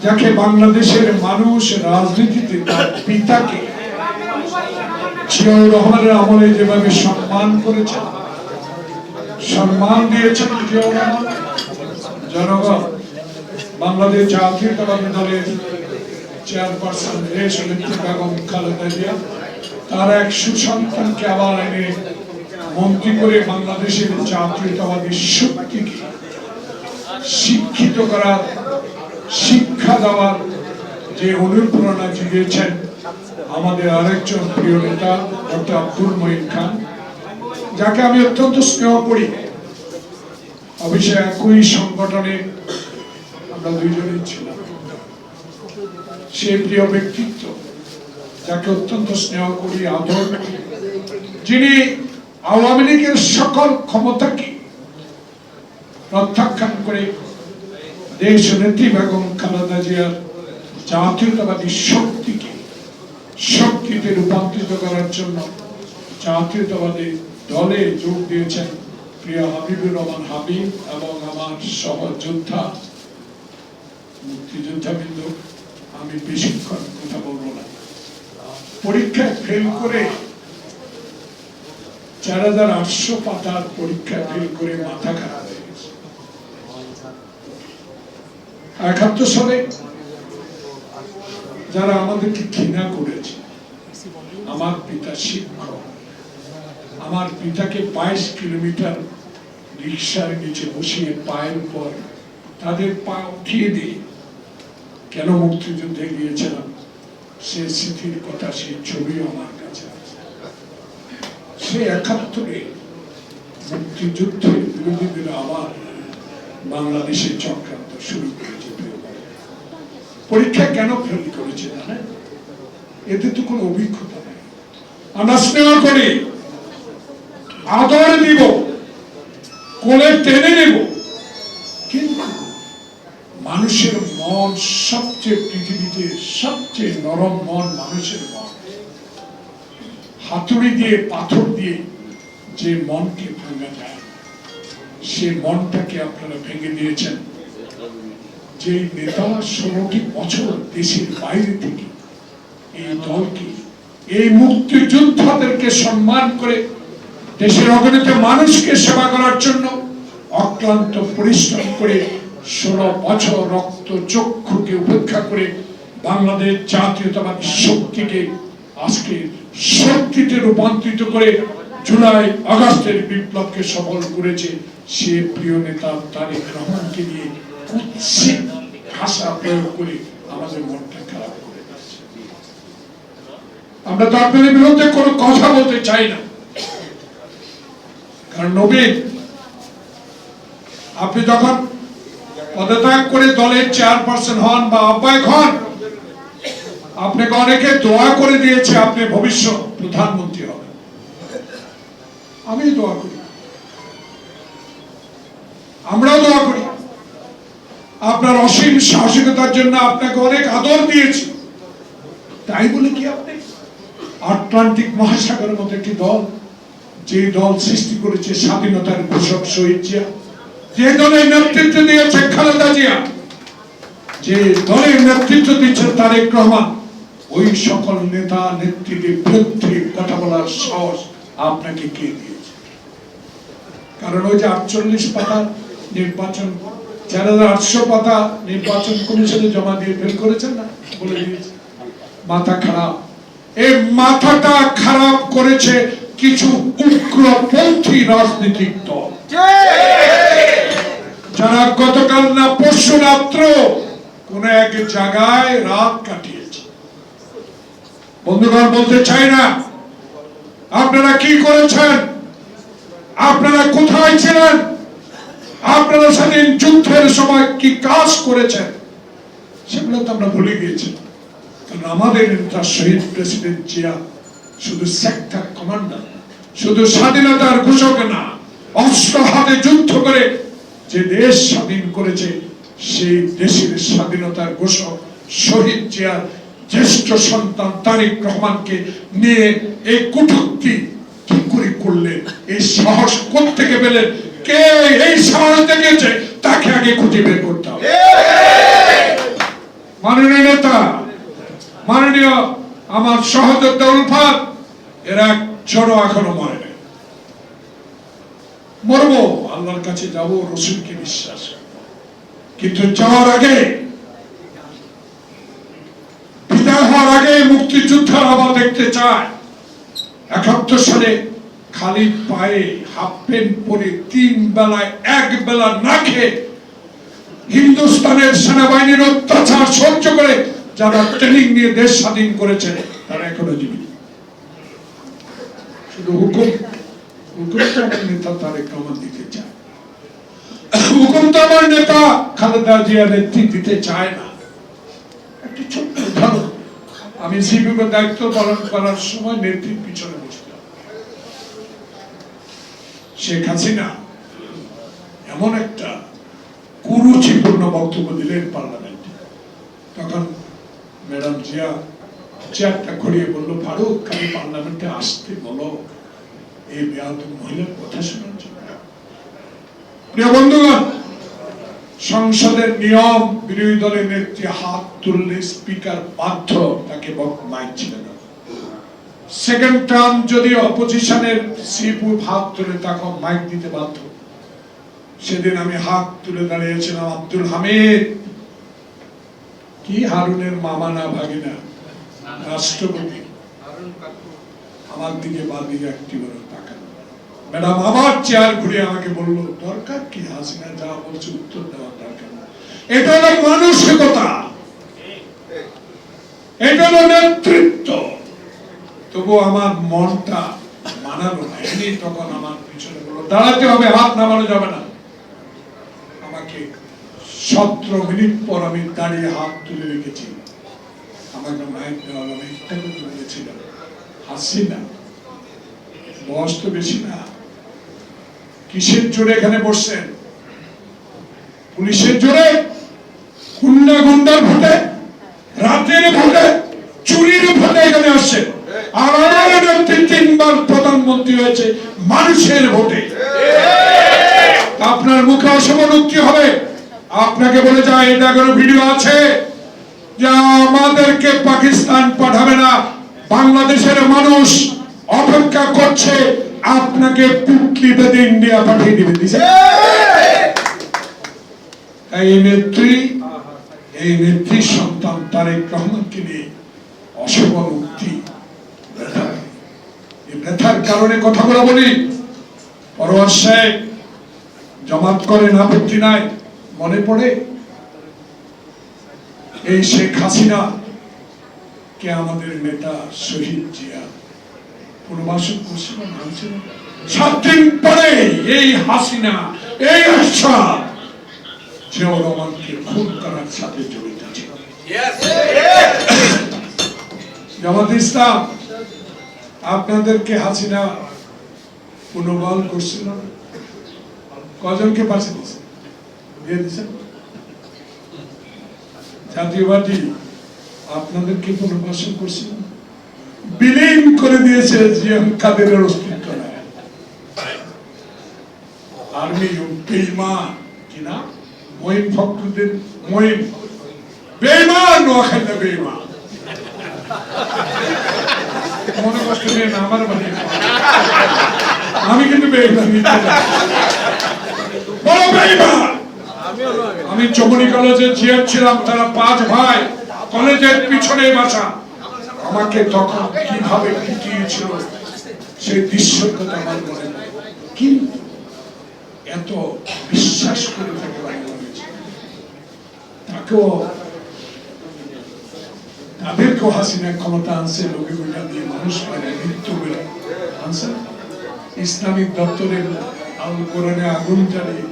যাকে বাংলাদেশের মানুষ রাজনীতিতে তার পিতাকে জিয়াউর রহমানের আমলে যেভাবে সম্মান করেছেন, সম্মান দিয়েছেন জিয়াউর রহমান, জনগণ বাংলাদেশ জাতীয়তাবাদী দলের চেয়ারপারসন দেশনেত্রী বেগম খালেদা জিয়া তার এক সুসন্তানকে আবার এনে মন্ত্রী করে বাংলাদেশের জাতীয়তাবাদী শক্তিকে শিক্ষিত করার, শিক্ষা দেওয়ার যে অনুপ্রেরণা জুগিয়েছেন আমাদের আরেকজন প্রিয় নেতা ডক্টর আব্দুল মঈন খান, যাকে আমি অত্যন্ত স্নেহ করি। অবশ্যই একই সংগঠনে আমরা দুইজনেই ছিলাম। সে প্রিয় ব্যক্তিত্ব, যাকে অত্যন্ত স্নেহ করি, আদর করি, যিনি আওয়ামী লীগের সকল ক্ষমতাকে প্রত্যাখ্যান করে দেশ নেত্রী বেগম খালেদা জিয়ার জাতীয়তাবাদী শক্তিতে রূপান্তরিত করার জন্য জাতীয়তাবাদী দলে যোগ দিয়েছেন প্রিয় হাবিবুর রহমান হাবিব এবং আমার সহযোদ্ধা মুক্তিযোদ্ধাবৃন্দ। আমি বেশিক্ষণ কথা বলবো না। পরীক্ষায় ফেল করে 4800 পাতার পরীক্ষায় ফেল করে মাথা খারাপ হয়ে গেছে। 71 সালে যারা আমাদেরকে ঘৃণা করেছে, আমার পিতা শিক্ষক, আমার পিতাকে 22 কিলোমিটার রিক্সার নিচে বসিয়ে পায়ের উপর তাদের পা উঠিয়ে দিয়ে কেন মুক্তিযুদ্ধে গিয়েছিলাম, সে স্মৃতির কথা, সেই ছবিও আমার কাছে আছে। সে 71-এ মুক্তিযুদ্ধের বিরোধীদের আবার বাংলাদেশের চক্রান্ত শুরু করেছে। পরীক্ষা কেন ফেল করেছে জানেন? এতে তো কোনো অভিজ্ঞতা নেই। আমরা স্নেহ করি, আদর দিব, কোলে টেনে নেব, কিন্তু মানুষের মন সবচেয়ে, পৃথিবীতে সবচেয়ে নরম মন মানুষের মন। হাতুড়ি দিয়ে, পাথর দিয়ে যে মনকে ভাঙা যায়, সে মনটাকে আপনারা ভেঙে দিয়েছেন। যে নেতা 16টি বছর দেশের বাইরে থেকে এই দলকে, এই মুক্তিযোদ্ধাদেরকে সম্মান করে দেশের অগণিত মানুষকে সেবা করার জন্য অক্লান্ত পরিশ্রম করে 16 বছর রক্ত চক্ষুকে উপেক্ষা করে বাংলাদেশ জাতীয়তাবাদী শক্তিকে আজকে শক্তিতে রূপান্তরিত করে জুলাই আগস্টের বিপ্লবকে সফল করেছে, সে প্রিয় নেতা তারেক রহমানকে নিয়ে কুৎসিত ভাষা প্রয়োগ করে আমাদের মনটা খারাপ করে দিচ্ছে। আমরা তো আপনাদের বিরুদ্ধে কোনো কথা বলতে চাই না, কারণ নবীন, আপনি যখন পদত্যাগ করে দলের চেয়ারপারসন হন বা আহ্বায়ক হন, আপনাকে অনেকে দোয়া করে দিয়েছে আপনি ভবিষ্যৎ প্রধানমন্ত্রী হবেন। আমি দোয়া করি, আমরাও দোয়া করি। আপনার অসীম সাহসিকতার জন্য আপনাকে অনেক আদর দিয়েছি। তাই বলে কি আপনি আটলান্টিক মহাসাগরের মতো একটি দল, যে দল সৃষ্টি করেছে স্বাধীনতার ঘোষক শহীদ জিয়া, যে দলের নেতৃত্ব দিয়েছে খালেদা জিয়া, যে দলের নেতৃত্ব দিচ্ছে তারেক রহমান, ওই সকল নেতা নেত্রীদের বিরুদ্ধে কথা বলার সাহস আপনাকে কে দিয়েছে? কারণ ওই যে 48 পাতা নির্বাচন, 4800 পাতা নির্বাচন কমিশনে জমা দিয়ে ফেল করেছেন না, বলে দিয়েছে। মাথা খারাপ। এই মাথাটা খারাপ করেছে কিছু উগ্রপন্থী রাজনৈতিক দল, যারা গতকাল না পরশু রাত্র কোন এক জায়গায় রাত কাটিয়েছে। বন্ধুগণ, বলতে চাই না আপনারা কি করেছেন, আপনারা কোথায় ছিলেন, আপনারা স্বাধীন যুদ্ধের সময় কি কাজ করেছেন, সেগুলো তো আমরা ভুলে গিয়েছি। কারণ আমাদের নেতা শহীদ প্রেসিডেন্ট জিয়া শুধু সেক্টর কমান্ডার, শুধু স্বাধীনতার ঘোষক না, অস্ত্র হাতে যুদ্ধ করে যে দেশ স্বাধীন করেছে, সেই দেশের স্বাধীনতার ঘোষক শহীদ জিয়ার জ্যেষ্ঠ সন্তান তারেক রহমানকে নিয়ে এই কটূক্তি কি করে করলেন? এই সাহস কোত্থেকে পেলেন? কে এই সাহস দেখিয়েছে? তাকে আগে খুঁজে বের করতে হবে। মাননীয় নেতা, মাননীয় আমার সহযোদ্ধা উলফাত, এরা জড়ো এখনো মরে নাই। মরবো, আল্লাহর কাছে যাবো, রসুলকে বিশ্বাস করবো, কিন্তু যাওয়ার আগে, বিদায় হওয়ার আগে মুক্তিযুদ্ধের আবার দেখতে চায়। 71 সালে খালি পায়ে হাফ প্যান্ট পরে 3 বেলায় 1 বেলা না খেয়ে হিন্দুস্তানের সেনাবাহিনীর অত্যাচার সহ্য করে যারা ট্রেনিং নিয়ে দেশ স্বাধীন করেছে তারা এখনো জীবিত। শুধু হুকুমটা আমার নেতা তারেক রহমান দিতে চায়, হুকুমটা আমার নেতা খালেদা জিয়া নেতৃত্ব দিতে চায় না। একটি ছোট্ট উদাহরণ, আমি সিপিএম দায়িত্ব পালন করার সময় নেত্রীর পিছনে বসতাম। শেখ হাসিনা এমন একটা কুরুচিপূর্ণ বক্তব্য দিলেন পার্লামেন্টে, তখন ম্যাডাম জিয়া চেয়ারটা ঘুরিয়ে বললো, ফারুক খালি পার্লামেন্টে আসতে বলো এই বেয়াদব মহিলার কথা শোনার জন্য। প্রিয় বন্ধুগণ, সংসদের নিয়ম বিরোধী দলের নেত্রী হাত তুললে স্পিকার বাধ্য তাকে মাইক ছিলেন। সেকেন্ড টার্ম যদি অপোজিশনের সিপু হাত তুলে তাকে মাইক দিতে বাধ্য। সেদিন আমি হাত তুলে দাঁড়িয়েছিলাম আব্দুল হামিদ, কি হারুনের মামা না ভাগিনা, রাষ্ট্রপতি, আমার দিকে বাদিকে একটি বড় তাকান। ম্যাডাম আবার চেয়ার ঘুরিয়ে আমাকে বললো, দরকার কি হাসিনা যা বলছে উত্তর দেওয়ার দরকার না। এটা হলো মানসিকতা, এটা হলো নেতৃত্ব। তবু আমার মনটা মানালো না। এমনি তখন আমার পিছনে বললো, দাঁড়াতে হবে, হাত নামানো যাবে না। আমাকে 17 মিনিট পর আমি দাঁড়িয়ে হাত তুলে রেখেছি। আমাকে মাইক দেওয়া হলো, আমি একটা কথা বলেছিলাম, হাসিনা বয়স তো বেশি না, কিসের জোরে এখানে বসছেন? পুলিশের জোরে, গুন্ডার ভোটে, রাতের ভোটে, চুরির ভোটে এখানে আসছেন। আর আমার নেত্রী 3 বার প্রধানমন্ত্রী হয়েছে মানুষের ভোটে। আপনার মুখে অসমানুক্তি হবে। আপনাকে বলে যায়, এটা কোনো ভিডিও আছে যে আমাদেরকে পাকিস্তান পাঠাবে না, বাংলাদেশের মানুষ অপেক্ষা করছে, আপনাকে পুটলি বেঁধে ইন্ডিয়া পাঠিয়ে দিবে। এই নেত্রীর সন্তান তারেক রহমানকে নিয়ে অসমান উক্তি, ব্যথার কারণে কথাগুলো বলি। পরোয়ার সাহেব জমাত করেন, আপত্তি নাই। মনে পড়ে এই শেখ হাসিনা কে আমাদের নেতা শহীদ জিয়া পুনর্বাসন করছিল, 7 দিন পরে এই হাসিনা, এই আশরাফ জিয়াউর রহমানকে খুন করার সাথে জড়িত ছিল। জামাত ইসলাম আপনাদেরকে হাসিনা পুনর্বহাল করছিল, কজনকে ফাঁসি দিয়েছে? দিয়ে দিয়েছেন। জাতীয়বাদী আপনাদেরকে পুনর্বাসন করছিল, বিলীন করে দিয়েছে জিএম কাদেরের অস্তিত্ব নাই। আর্মি বেঈমান কিনা মঈন ফখরুদ্দিন, মঈন বেঈমান, নোয়াখালী বেঈমান। মনে কষ্ট নিয়ে না, আমার বাড়ি আমি কিন্তু বেঈমান, বড় বেঈমান। আমি চমনি কলেজে জিএম ছিলাম, তারা 5 ভাই, কলেজের পিছনে বাসা। আমাকে তখন কিভাবে পিটিয়েছিল সেই দৃশ্যের কথা আমার মনে নেই, কিন্তু এত বিশ্বাস করে তাকে বানানো হয়েছে। তাকেও তাদেরকেও হাসিনা ক্ষমতা আনছে, লোকে বইটা দিয়ে মানুষ মানে মৃত্যু বেড়ে আনছে। ইসলামিক দপ্তরের আল কোরআনে আগুন জ্বালিয়ে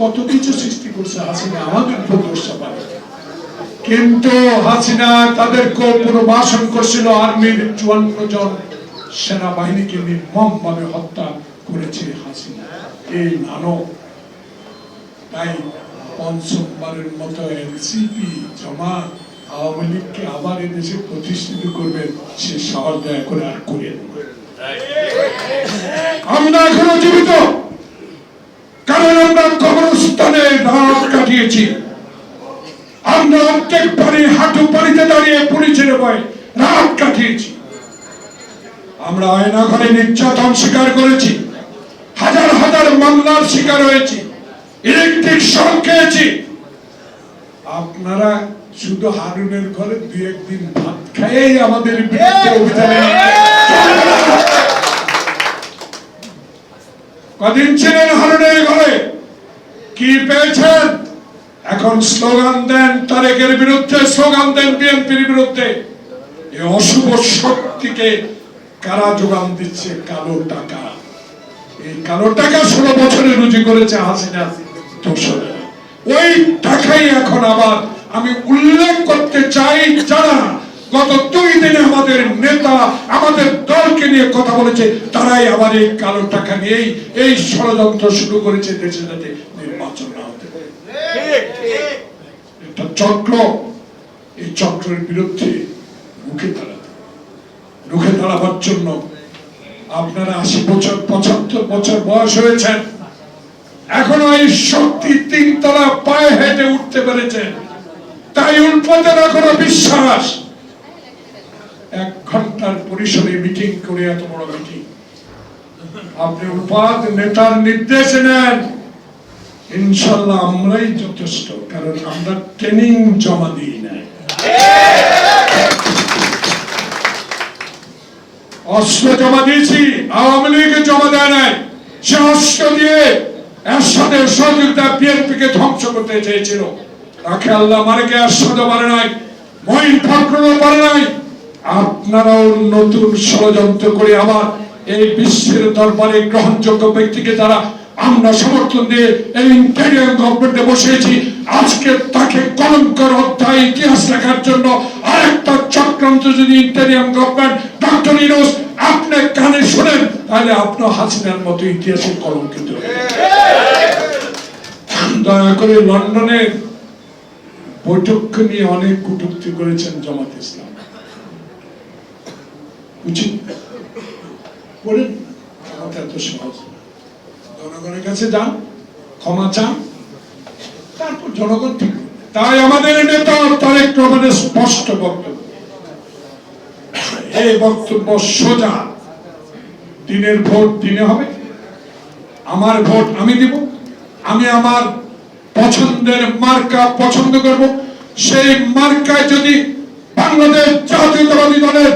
কত কিছু সৃষ্টি করছে হাসিনা, আমাদের উপর দোষ চাপায়। কিন্তু হাসিনা তাদেরকে পুনর্বাসন করছিল। আর্মির 54 জন সেনাবাহিনীকে নির্মমভাবে হত্যা করেছে হাসিনা, এই মানব। তাই পঞ্চমবারের মতো এনসিপি, জামাত, আওয়ামী লীগকে আবার এদেশে প্রতিষ্ঠিত করবেন, সে সাহস দয়া করে আর করেন। আমরা এখনো জীবিত, কারণ আমরা কবরস্থানে রাত কাটিয়েছি। আমরা অর্ধেক পানি, হাঁটু পানিতে দাঁড়িয়ে পুলিশের ভয়ে রাত কাটিয়েছি। আমরা আয়না ঘরে নির্যাতন শিকার করেছি, হাজার হাজার মামলার শিকার হয়েছি, ইলেকট্রিক শক খেয়েছি। আপনারা শুধু হারুনের ঘরে 2-1 দিন ভাত খাইয়েই আমাদের বিরুদ্ধে অভিযানে কদিন ছিলেন হারুনের ঘরে, কি পেয়েছেন? এখন স্লোগান দেন তারেকের বিরুদ্ধে, স্লোগান দেন বিএনপির বিরুদ্ধে। এই অশুভ শক্তিকে কারা যোগান দিচ্ছে? কালো টাকা। এই কালো টাকা 16 বছরে রুজি করেছে হাসিনা দোসরেরা। ওই টাকাই এখন আবার আমি উল্লেখ করতে চাই, যারা গত 2 দিনে আমাদের নেতা আমাদের দলকে নিয়ে কথা বলেছে, তারাই আবার এই কালো টাকা নিয়েই এই ষড়যন্ত্র শুরু করেছে দেশে যাতে নির্বাচন না হতে পারে। এটা চক্র। এই চক্রের বিরুদ্ধে রুখে দাঁড়াবার জন্য আপনারা 80 বছর 75 বছর বয়স হয়েছেন, এখনো এই শক্তি 3 তলা পায়ে হেঁটে উঠতে পেরেছেন, তাই উল্পদের এখনো বিশ্বাস। 1 ঘন্টার পরিসরে মিটিং করে এত বড় মিটিং আপনি উপাদ নেতার নির্দেশ নেন, ইনশাল্লাহ আমরাই যথেষ্ট, কারণ আমরা ট্রেনিং জমা দিই না, অস্ত্র জমা দিয়েছি, আওয়ামী লীগকে জমা দেয় নাই। সে অস্ত্র দিয়ে এরশাদের সহযোগিতা বিএনপিকে ধ্বংস করতে চেয়েছিল, তাকে আল্লাহ মারেকে এরশাদও পারে নাই, মঈন ফখরুলও পারে নাই। আপনারাও নতুন ষড়যন্ত্র করে আবার এই বিশ্বের দরবারে গ্রহণযোগ্য ব্যক্তিকে তারা আমরা সমর্থন দিয়ে এই ইন্টেরিয়াম গভর্নমেন্টে বসিয়েছি, আজকে তাকে কলঙ্কর অধ্যায় ইতিহাস লেখার জন্য আরেকটা চক্রান্ত যদি ইন্টেরিয়াম গভর্নমেন্ট ডক্টর ইউনূস আপনি কানে শুনেন, তাহলে আপনার হাসিনার মতো ইতিহাসে কলঙ্কিত। দয়া করে লন্ডনের বৈঠককে নিয়ে অনেক কটূক্তি করেছেন জামাত ইসলাম, উচিত করেন, আমাদের এত সহজ। জনগণের কাছে যান, ক্ষমা চান, তারপর জনগণ ঠিক করবে। তাই আমাদের নেতা তারেক রহমানের স্পষ্ট বক্তব্য, এই বক্তব্য সোজা, দিনের ভোট দিনে হবে, আমার ভোট আমি দিব, আমি আমার পছন্দের মার্কা পছন্দ করব, সেই মার্কায় যদি বাংলাদেশ জাতীয়তাবাদী দলের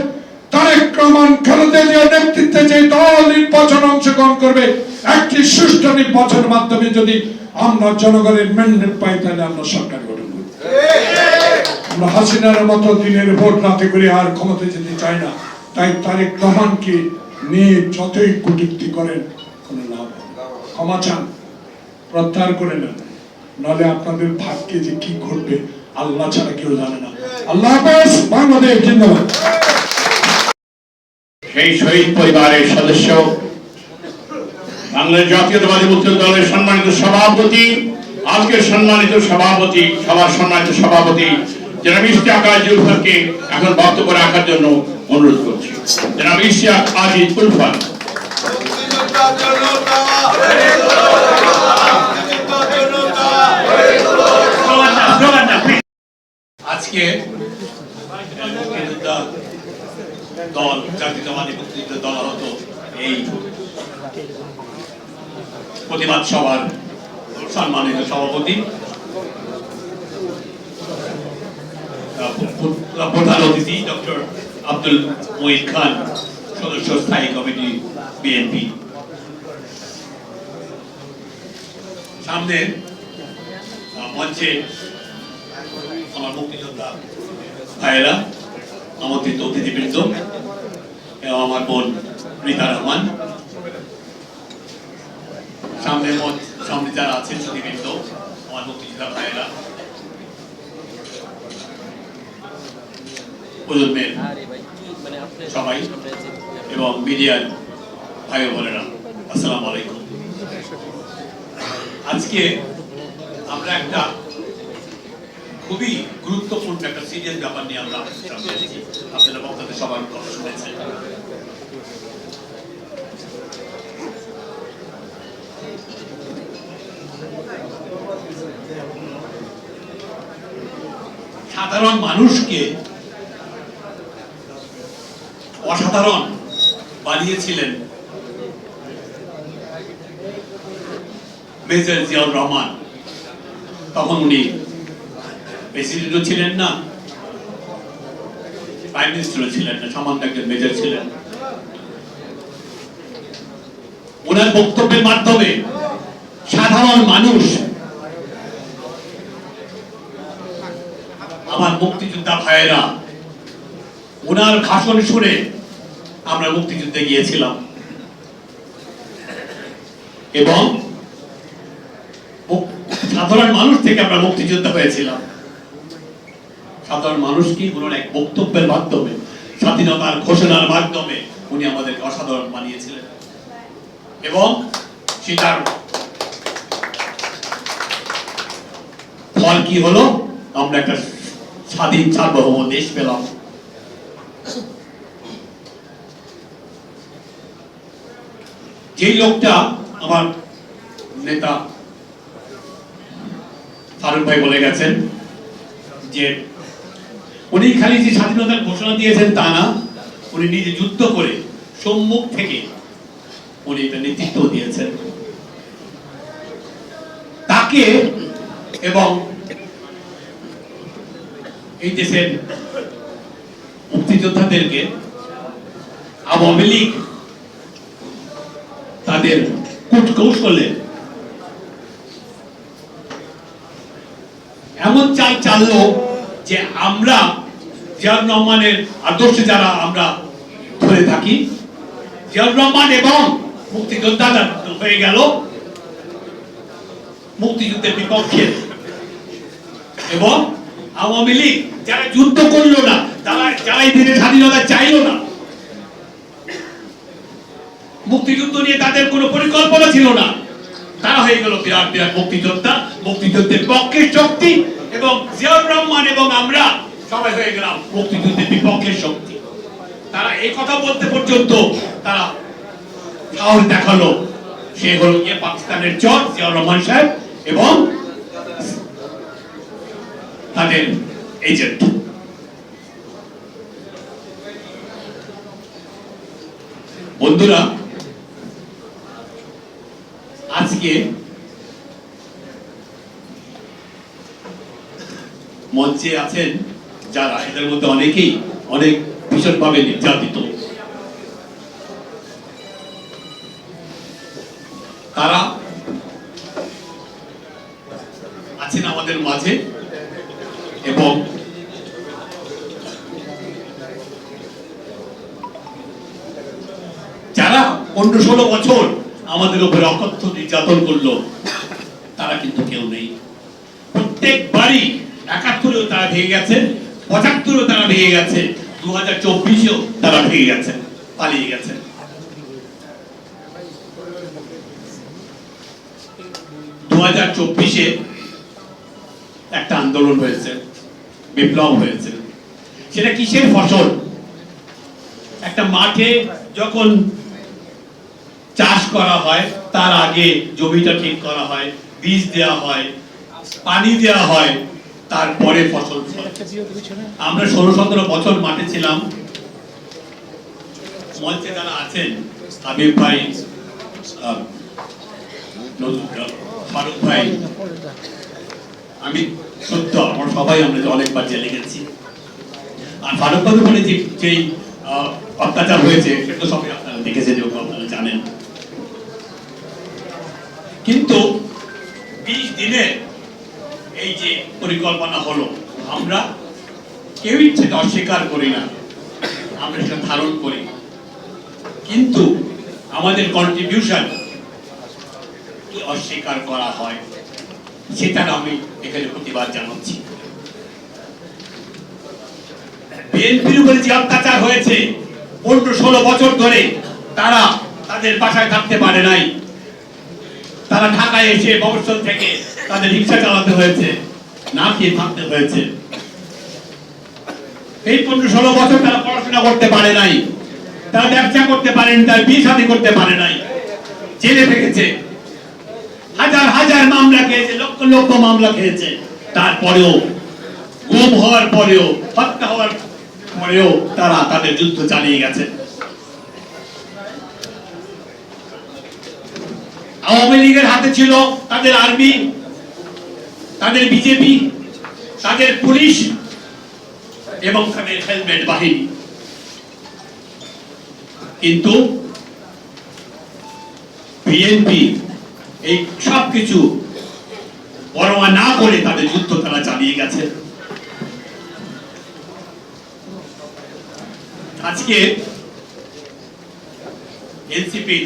তারেক রহমান খালেদা জিয়ার নেতৃত্বে যে দল নির্বাচন অংশগ্রহণ করবে, একটি সুষ্ঠু নির্বাচনের মাধ্যমে যদি আমরা জনগণের ম্যান্ডেট পাই, তাহলে আমরা সরকার গঠন করব। আমরা হাসিনার মতো দিনের ভোট রাতে করে আর ক্ষমতায় যেতে চাই না। তাই তারেক রহমানকে নিয়ে যতই কটূক্তি করেন কোনো লাভ হবে না। ক্ষমা চান, প্রত্যাহার করে নেন, নাহলে আপনাদের ভাগ্যে যে কি ঘটবে আল্লাহ ছাড়া কেউ জানে না। আল্লাহ হাফেজ, বাংলাদেশ জিন্দাবাদ। সেই শহীদ পরিবারের সদস্য, বাংলাদেশ জাতীয়তাবাদী মুক্তিযুদ্ধ দলের সম্মানিত সভাপতি, আজকের সম্মানিত সভাপতি, সবার সম্মানিত সভাপতি জনাব ইশতিয়াক আজিজ উলফাকে এখন বক্তব্য রাখার জন্য অনুরোধ করছি। জনাব ইশতিয়াক আজিজ উলফা। আজকে দল জাতীয়তাবাদী মুক্তিযুদ্ধ দল হতো এই প্রতিবাদ সভার সম্মানিত সভাপতি, প্রধান অতিথি ডক্টর আব্দুল মঈন খান, সদস্য স্থায়ী কমিটি বিএনপি, সামনে মঞ্চে আমার মুক্তিযোদ্ধা ভাইয়েরা, আমন্ত্রিত অতিথিবৃন্দ এবং আমার বোন রীতা রহমান, সামনে যারা আছেন সুধীবৃন্দ, আমার মুক্তিযোদ্ধা ভাইয়েরা, প্রজন্মের সবাই এবং মিডিয়ার ভাই বোনেরা, আসসালামু আলাইকুম। আজকে আমরা একটা খুবই গুরুত্বপূর্ণ একটা সিরিয়াস ব্যাপার নিয়ে আমরা আপনারা বক্তাদের সবার কথা শুনেছেন। সাধারণ মানুষকে অসাধারণ বানিয়েছিলেন মেজর জিয়াউর রহমান। তখন উনি প্রেসিডেন্টও ছিলেন না, প্রাইম মিনিস্টারও ছিলেন না, সামান্য একজন মেজর ছিলেন। ওনার বক্তব্যের মাধ্যমে সাধারণ মানুষ মুক্তিযোদ্ধা ভাইয়েরা, ওনার ভাষণ শুনে আমরা মুক্তিযুদ্ধে গিয়েছিলাম এবং সাধারণ মানুষ থেকে আমরা মুক্তিযোদ্ধা হয়েছিলাম। সাধারণ মানুষ কি ওনার এক বক্তব্যের মাধ্যমে, স্বাধীনতার ঘোষণার মাধ্যমে উনি আমাদেরকে অসাধারণ বানিয়েছিলেন এবং সেটার ফল কি হলো? আমরা একটা স্বাধীন সার্বভৌম দেশ পেলাম। যেই লোকটা আমার নেতা ফারুক ভাই বলে গেছেন যে উনি খালি যে স্বাধীনতার ঘোষণা দিয়েছেন তা না, উনি নিজে যুদ্ধ করে সম্মুখ থেকে উনি এটা নেতৃত্ব দিয়েছেন। তাকে এবং এই দেশের মুক্তিযোদ্ধাদেরকে আওয়ামী লীগ তাদের কূটকৌশলে এমন চাল চাললো যে আমরা জিয়াউর রহমানের আদর্শে যারা আমরা ধরে থাকি, জিয়াউর রহমান এবং মুক্তিযোদ্ধারা হয়ে গেল মুক্তিযুদ্ধের বিপক্ষে এবং আওয়ামী লীগ যারা যুদ্ধ করলো না, যারা এই দেশের স্বাধীনতা চাইলো না, মুক্তিযুদ্ধ নিয়ে তাদের কোনো পরিকল্পনা ছিল না, তারা হয়ে গেল বিরাট বিরাট মুক্তিযোদ্ধা, মুক্তিযুদ্ধের পক্ষের শক্তি এবং জিয়াউর রহমান এবং আমরা সবাই হয়ে গেলাম মুক্তিযুদ্ধের বিপক্ষের শক্তি। তারা এই কথা বলতে পর্যন্ত তারা সাহস দেখালো। সে হলো গিয়ে পাকিস্তানের চর জিয়াউর রহমান সাহেব এবং তাদের এজেন্ট। বন্ধুরা, আজকে মঞ্চে আছেন যারা, এদের মধ্যে অনেকেই অনেক ভীষণভাবে নির্যাতিত। তারা আছেন আমাদের মাঝে এবং যারা 15-16 বছর আমাদের উপরে অকথ্য নির্যাতন করলো, তারা কিন্তু কেউ নেই। প্রত্যেকবারই 71-এও তারা ভেঙে গেছে, 75-এও তারা ভেঙে গেছে, 2024-এও তারা ভেঙে গেছে, পালিয়ে গেছে। একটা আন্দোলন হয়েছে, বিপ্লব হয়েছে। সেটা কিসের ফসল? একটা মাঠে যখন চাষ করা হয় তার আগে জমিটা ঠিক করা হয়, বীজ দেওয়া হয়, পানি দেওয়া হয়, তারপরে ফসল। আমরা 16-17 বছর মাঠে ছিলাম। মঞ্চে যারা আছেন, হাবিব ভাই, ফারুক ভাই, আমি সত্য, আমরা সবাই আমরা অনেকবার জেলে গেছি। আর ফারুক ভাই বলে যে অত্যাচার হয়েছে সেটা সবাই আপনারা দেখেছেন এবং আপনারা জানেন। কিন্তু 20 দিনে এই যে পরিকল্পনা হলো, আমরা কেউই সেটা অস্বীকার করি না, আমরা সেটা ধারণ করি, কিন্তু আমাদের কন্ট্রিবিউশন অস্বীকার করা হয়, সেটার আমি এখানে প্রতিবাদ জানাচ্ছি। বিএনপির উপরে যে অত্যাচার হয়েছে 15-16 বছর ধরে, তারা তাদের বাসায় থাকতে পারে নাই, তারা ঢাকায় এসে মফস্বল থেকে তাদের রিক্সা চালাতে হয়েছে, না খেয়ে থাকতে হয়েছে। এই 15-16 বছর তারা পড়াশোনা করতে পারে নাই, তারা ব্যবসা করতে পারেন, তার বিয়ে শাদী করতে পারে নাই, জেলে থেকেছে, হাজার হাজার মামলা খেয়েছে, লক্ষ লক্ষ মামলা খেয়েছে। তারপরেও, গুম হওয়ার পরেও, হত্যা হওয়ার পরেও তারা তাদের যুদ্ধ চালিয়ে গেছে। আওয়ামী লীগের হাতে ছিল তাদের আর্মি, তাদের বিজেপি, তাদের পুলিশ এবং তাদের হেলমেট বাহিনী, কিন্তু বিএনপি এই সব কিছু পরোয়া না করে তাদের যুদ্ধ তারা চালিয়ে গেছে। আজকে এনসিপি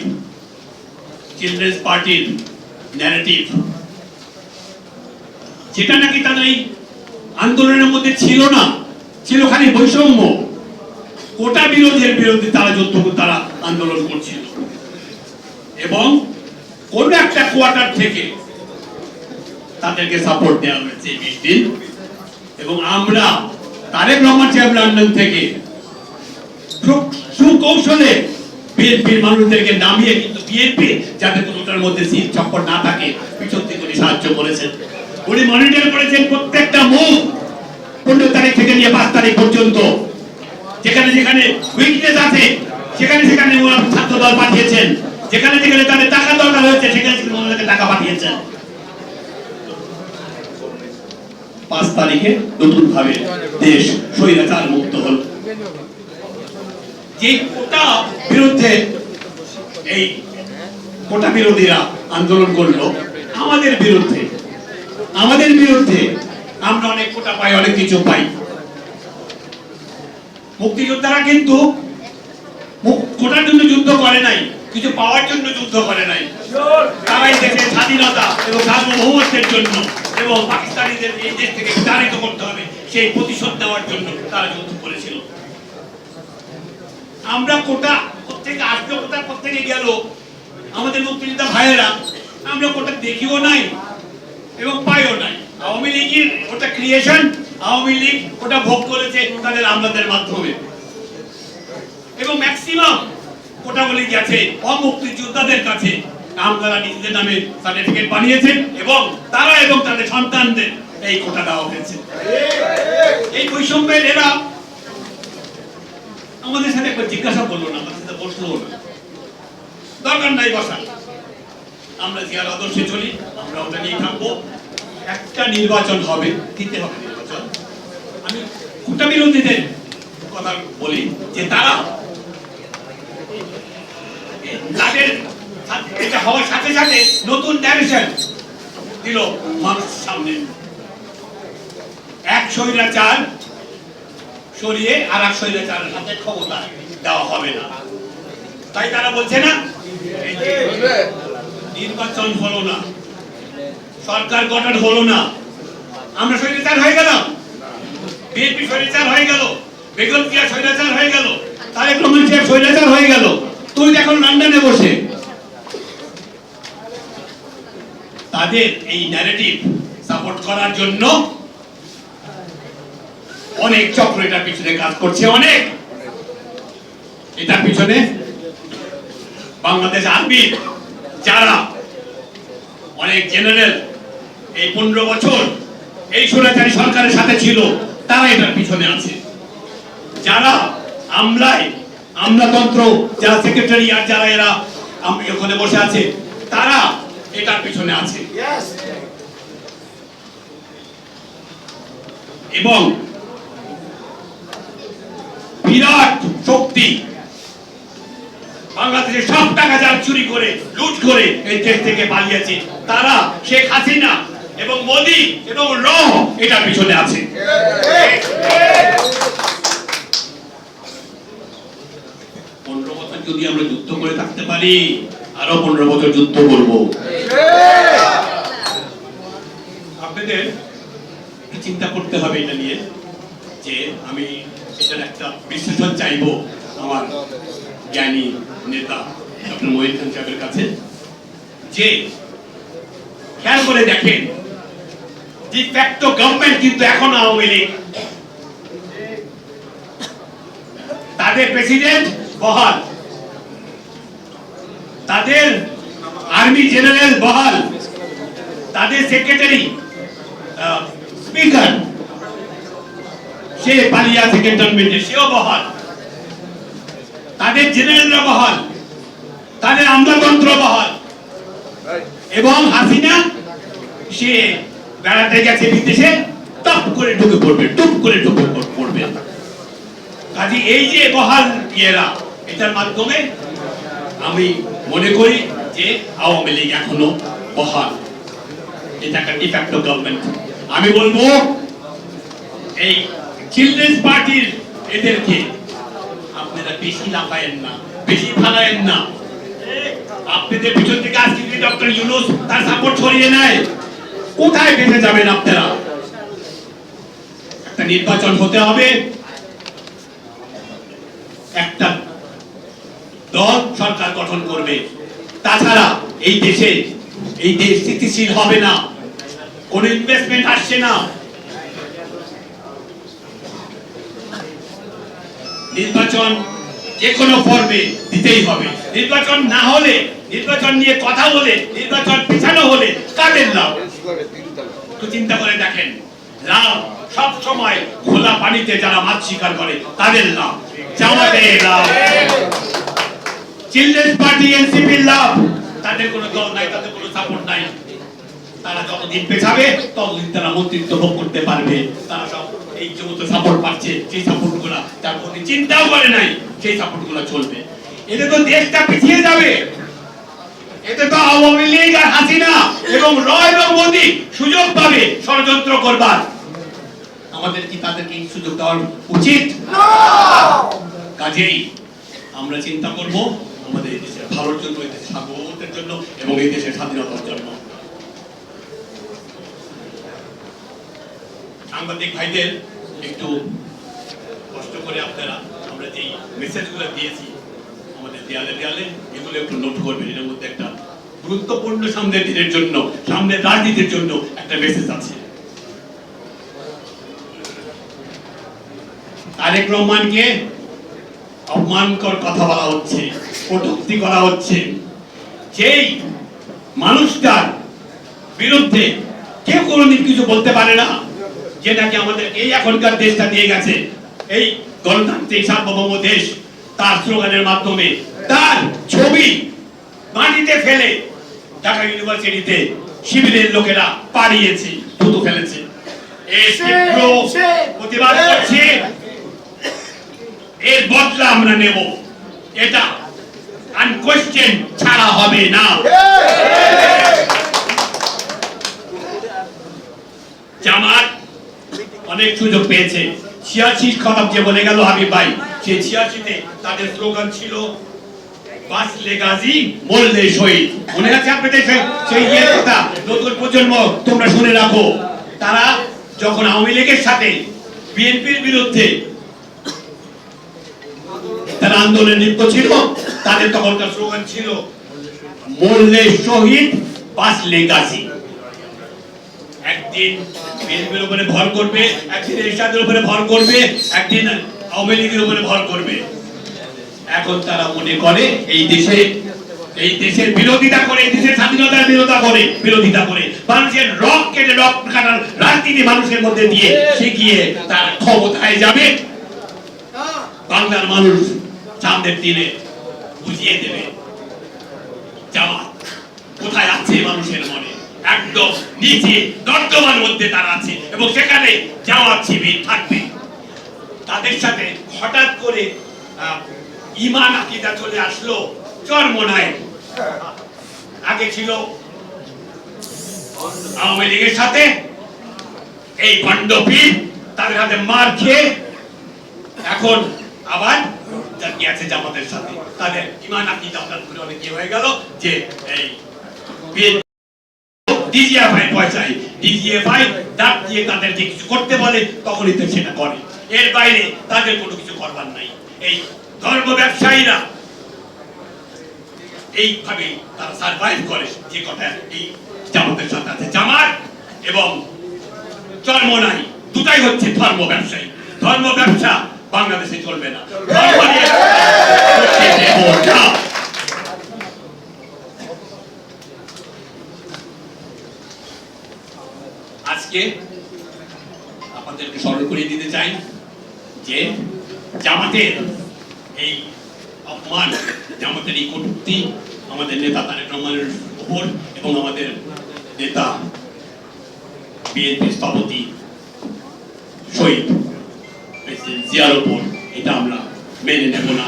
চিলড্রেন্স পার্টির ন্যারেটিভ, যেটা নাকি তাদের এই আন্দোলনের মধ্যে ছিল না, ছিল খালি বৈষম্য, কোটা বিরোধের বিরুদ্ধে তারা আন্দোলন করছিল। এবং কোন একটা কোয়ার্টার থেকে তাদেরকে সাপোর্ট দেওয়া হয়েছে 20 দিন। এবং আমরা তারেক রহমান সাহেব লন্ডন থেকে সুকৌশলে বিএনপির মানুষদেরকে নামিয়ে, কিন্তু বিএনপি যাতে কোনোটার মধ্যে সিল চক্কর না থাকে পিছন থেকে উনি সাহায্য করেছেন। উনি মনিটর করেছেন প্রত্যেকটা মুভ 15 তারিখ থেকে নিয়ে 5 তারিখ পর্যন্ত। যেখানে যেখানে উইকনেস আছে সেখানে সেখানে ছাত্র দল পাঠিয়েছেন, যেখানে যেখানে তাদের টাকা দরকার হয়েছে সেখানে সেখানে ওনাদেরকে টাকা পাঠিয়েছেন। 5 তারিখে নতুন ভাবে দেশ স্বৈরাচার মুক্ত হল। যে কোটা বিরুদ্ধে এই কোটা বিরোধীরা আন্দোলন করলো আমাদের বিরুদ্ধে, আমরা অনেক কোটা পাই, অনেক কিছু পাই। মুক্তিযোদ্ধারা কিন্তু কোটার জন্য যুদ্ধ করে নাই, কিছু পাওয়ার জন্য যুদ্ধ করে নাই। তারাই দেশের স্বাধীনতা এবং সার্বভৌমত্বের জন্য এবং পাকিস্তানিদের এই দেশ থেকে বিতাড়িত করতে হবে সেই প্রতিশোধ নেওয়ার জন্য তারা যুদ্ধ করেছিল। আমরা কোটা প্রত্যেকে আসলো, কোটা প্রত্যেকে গেল, আমাদের মুক্তিযোদ্ধা ভাইয়েরা আমরা কোটা দেখিও নাই এবং পাইও নাই। আওয়ামী লীগের ওটা ক্রিয়েশন, আওয়ামী লীগ ওটা ভোগ করেছে তাদের আমলাদের মাধ্যমে। এবং ম্যাক্সিমাম কোটাগুলি গেছে অমুক্তিযোদ্ধাদের কাছে। আমলারা নিজেদের নামে সার্টিফিকেট বানিয়েছেন এবং তারা এবং তাদের সন্তানদের এই কোটা দেওয়া হয়েছে। এই বৈষম্যের এরা আমাদের সাথে একবার জিজ্ঞাসা করলো না, আমাদের সাথে বসলো না, দরকার নাই বসার। আমরা জিয়ার আদর্শে চলি, আমরা ওটা নিয়ে থাকবো। একটা নির্বাচন হবে, দিতে হবে নির্বাচন। আমি কোটা বিরোধীদের কথা বলি যে তারা তাদের এটা হওয়ার সাথে সাথে নতুন ডাইরেকশন দিল মানুষের সামনে। এক স্বৈরাচার সরিয়ে আর এক স্বৈরাচারের হাতে ক্ষমতা দেওয়া হবে না। তাই তারা বলছে না নির্বাচন হলো না, সরকার গঠন হলো না, আমরা স্বৈরাচার হয়ে গেলাম, বিএনপি স্বৈরাচার হয়ে গেল, বেগম জিয়া স্বৈরাচার হয়ে গেল, তারেক রহমান সাহেব স্বৈরাচার হয়ে গেল। তুই এখন লন্ডনে বসে তাদের এই ন্যারেটিভ সাপোর্ট করার জন্য অনেক চক্র এটার পিছনে কাজ করছে। অনেক এটার পিছনে বাংলাদেশ আর্মি যারা অনেক জেনারেল এই 15 বছর এই স্বৈরাচারী সরকারের সাথে ছিল তারা এটার পিছনে আছে। যারা আমলাতন্ত্র, যারা সেক্রেটারি আর যারা এরা ওখানে বসে আছে তারা এটার পিছনে আছে। এবং বিরাট শক্তি বাংলাদেশের সব টাকা যারা চুরি করে লুট করে এই দেশ থেকে পালিয়েছে তারা শেখ হাসিনা এবং মোদি এবং র এটার পিছনে আছে। 15 বছর যদি আমরা যুদ্ধ করে থাকতে পারি, আরো 15 বছর যুদ্ধ করব। আপনাদের চিন্তা করতে হবে এটা নিয়ে যে আমি এটার একটা বিশ্লেষণ চাইবো আমার জ্ঞানী নেতা ডক্টর মহিউদ্দিন খান সাহেবের কাছে। যে খেয়াল করে দেখেন, ডি ফ্যাক্টো গভর্নমেন্ট কিন্তু এখন আওয়ামী লীগ, তাদের প্রেসিডেন্ট বহাল, তাদের আর্মি জেনারেল বহাল, তাদের সেক্রেটারি স্পিকার সে পালিয়ে আছে ক্যান্টনমেন্টে, সেও বহাল, তাদের জেনারেলরা বহাল, তাদের আমলাতন্ত্র বহাল। এবং হাসিনা সে বেড়াতে গেছে বিদেশে, টপ করে ঢুকে পড়বে, টুপ করে ঢুকে পড়বে। কাজে এই যে বহাল ইয়েরা, এটার মাধ্যমে আমি মনে করি যে আওয়ামী লীগ এখনো বহাল, এটা একটা ডি ফ্যাক্টো গভর্নমেন্ট। আমি বলবো এই চিলড্রেন্স পার্টির এদেরকে বেশি লাফায়েন না, বেশি ফালায়েন না। আপনাদের পিছন থেকে আজকে যদি ডক্টর ইউনূস তার সাপোর্ট ছড়িয়ে নেয়, কোথায় বেঁচে যাবেন আপনারা? একটা নির্বাচন হতে হবে, একটা দল সরকার গঠন করবে, তাছাড়া এই দেশ স্থিতিশীল হবে না, কোন ইনভেস্টমেন্ট আসছে না। নির্বাচন যে কোনো ফর্মে দিতেই হবে। নির্বাচন না হলে, নির্বাচন নিয়ে কথা বলে নির্বাচন পিছানো হলে কাদের লাভ? একটু চিন্তা করে দেখেন, লাভ সব সময় খোলা পানিতে যারা মাছ শিকার করে তাদের লাভ, জামাতের লাভ, চিলড্রেন্স পার্টি এনসিপির লাভ। তাদের কোনো দল নাই, তাদের কোনো সাপোর্ট নাই। তারা যতদিন পেছাবে ততদিন তারা মন্ত্রিত্ব ভোগ করতে পারবে। তারা সব এই সমস্ত সাপোর্ট পাচ্ছে, সেই সাপোর্ট গুলা তার প্রতি চিন্তাও করে নাই, সেই সাপোর্ট গুলা চলবে। এতে তো দেশটা পিছিয়ে যাবে। এতে তো আওয়ামী লীগ আর হাসিনা এবং রয় এবং মোদী সুযোগ পাবে ষড়যন্ত্র করবার। আমাদের কি তাদেরকে এই সুযোগ দেওয়া উচিত? কাজেই আমরা চিন্তা করব আমাদের এই দেশের ভালোর জন্য, এই দেশের সার্বভৌমত্বের জন্য এবং এই দেশের স্বাধীনতার জন্য। সাংবাদিক ভাইদের একটু কষ্ট করে আপনারা আমরা যেই মেসেজগুলো দিয়েছি আমাদের দেয়ালে দেয়ালে, এগুলো একটু নোট করবেন। এর মধ্যে একটা গুরুত্বপূর্ণ সামনের দিনের জন্য, সামনের রাজনীতির জন্য একটা মেসেজ আছে। তারেক রহমানকে অপমানকর কথা বলা হচ্ছে, কটূক্তি করা হচ্ছে। যেই মানুষটার বিরুদ্ধে কেউ কোনোদিন কিছু বলতে পারে না, যেটাকে আমাদের এই এখনকার দেশটা দিয়ে গেছে, এই গণতান্ত্রিক সার্বভৌম দেশ, তার স্লোগানের মাধ্যমে তার ছবি মাটিতে ফেলে ঢাকা ইউনিভার্সিটিতে শিবিরের লোকেরা পাড়িয়েছে, থুতু ফেলেছে। এই তীব্র প্রতিবাদ করছে, এর বদলা আমরা নেব, এটা আনকোয়েশ্চেন ছাড়া হবে না। জামাত অনেক সুযোগ পেয়েছে। 86 শতাব্দী বলে গেল হাবিব ভাই, সেই 86-তে তাদের স্লোগান ছিল বাঁচলে গাজী মরলে শহীদ। মনে আছে আপনাদের সেই কথা? নতুন প্রজন্ম তোমরা শুনে রাখো। তারা যখন আওয়ামী লীগের সাথে বিএনপির বিরুদ্ধে তারা আন্দোলনে লিপ্ত ছিল, তাদের তখনকার স্লোগান ছিল মরলে শহীদ বাঁচলে গাজী। একদিন বিএনপির উপরে ভর করবে, একদিন এরশাদের উপরে ভর করবে, একদিন আওয়ামী লীগের উপরে ভর করবে। এখন তারা মনে করে এই দেশের বিরোধিতা করে, এই দেশের স্বাধীনতার বিরোধিতা করে মানুষের রক কেটে রক কাটার রাজনীতি মানুষের মধ্যে দিয়ে শিখিয়ে তারা ক্ষমতায় যাবে। বাংলার মানুষ সামনের দিনে বুঝিয়ে দেবে জামাত কোথায় আছে মানুষের মনে। একদম নিচে নর্দমার মধ্যে তারা আছে এবং সেখানে জামাত শিবির থাকবে। তাদের সাথে হঠাৎ করে ঈমান আকীদা চলে আসলো চরমোনায়। আগে ছিল আওয়ামী লীগের সাথে এই ভণ্ডপীর, তাদের হাতে মার খেয়ে এখন আবার গিয়েছে জামাতের সাথে। তাদের ঈমান আকীদা হঠাৎ করে অনেক কি হয়ে গেল যে এই ডিজিএফআই পয়সায়, ডিজিএফআই ডাক দিয়ে তাদেরকে কিছু করতে বলে, তখনই তো সেটা করে। এর বাইরে তাদের কোনো কিছু করবার নাই। এই ধর্ম ব্যবসায়ীরা এইভাবে তারা সার্ভাইভ করে। যে কথা এই জামাতের সাথে আছে, জামাত এবং চরমোনাই দুটাই হচ্ছে ধর্ম ব্যবসায়ী। ধর্ম ব্যবসা বাংলাদেশে চলবে না। আজকে আপনাদেরকে স্মরণ করিয়ে দিতে চাই যে জামাতের এই অপমান, জামাতের এই কটূক্তি আমাদের নেতা তারেক রহমানের উপর এবং আমাদের নেতা বিএনপি স্থপতি শহীদ প্রেসিডেন্ট জিয়ার উপর, এটা আমরা মেনে নেব না।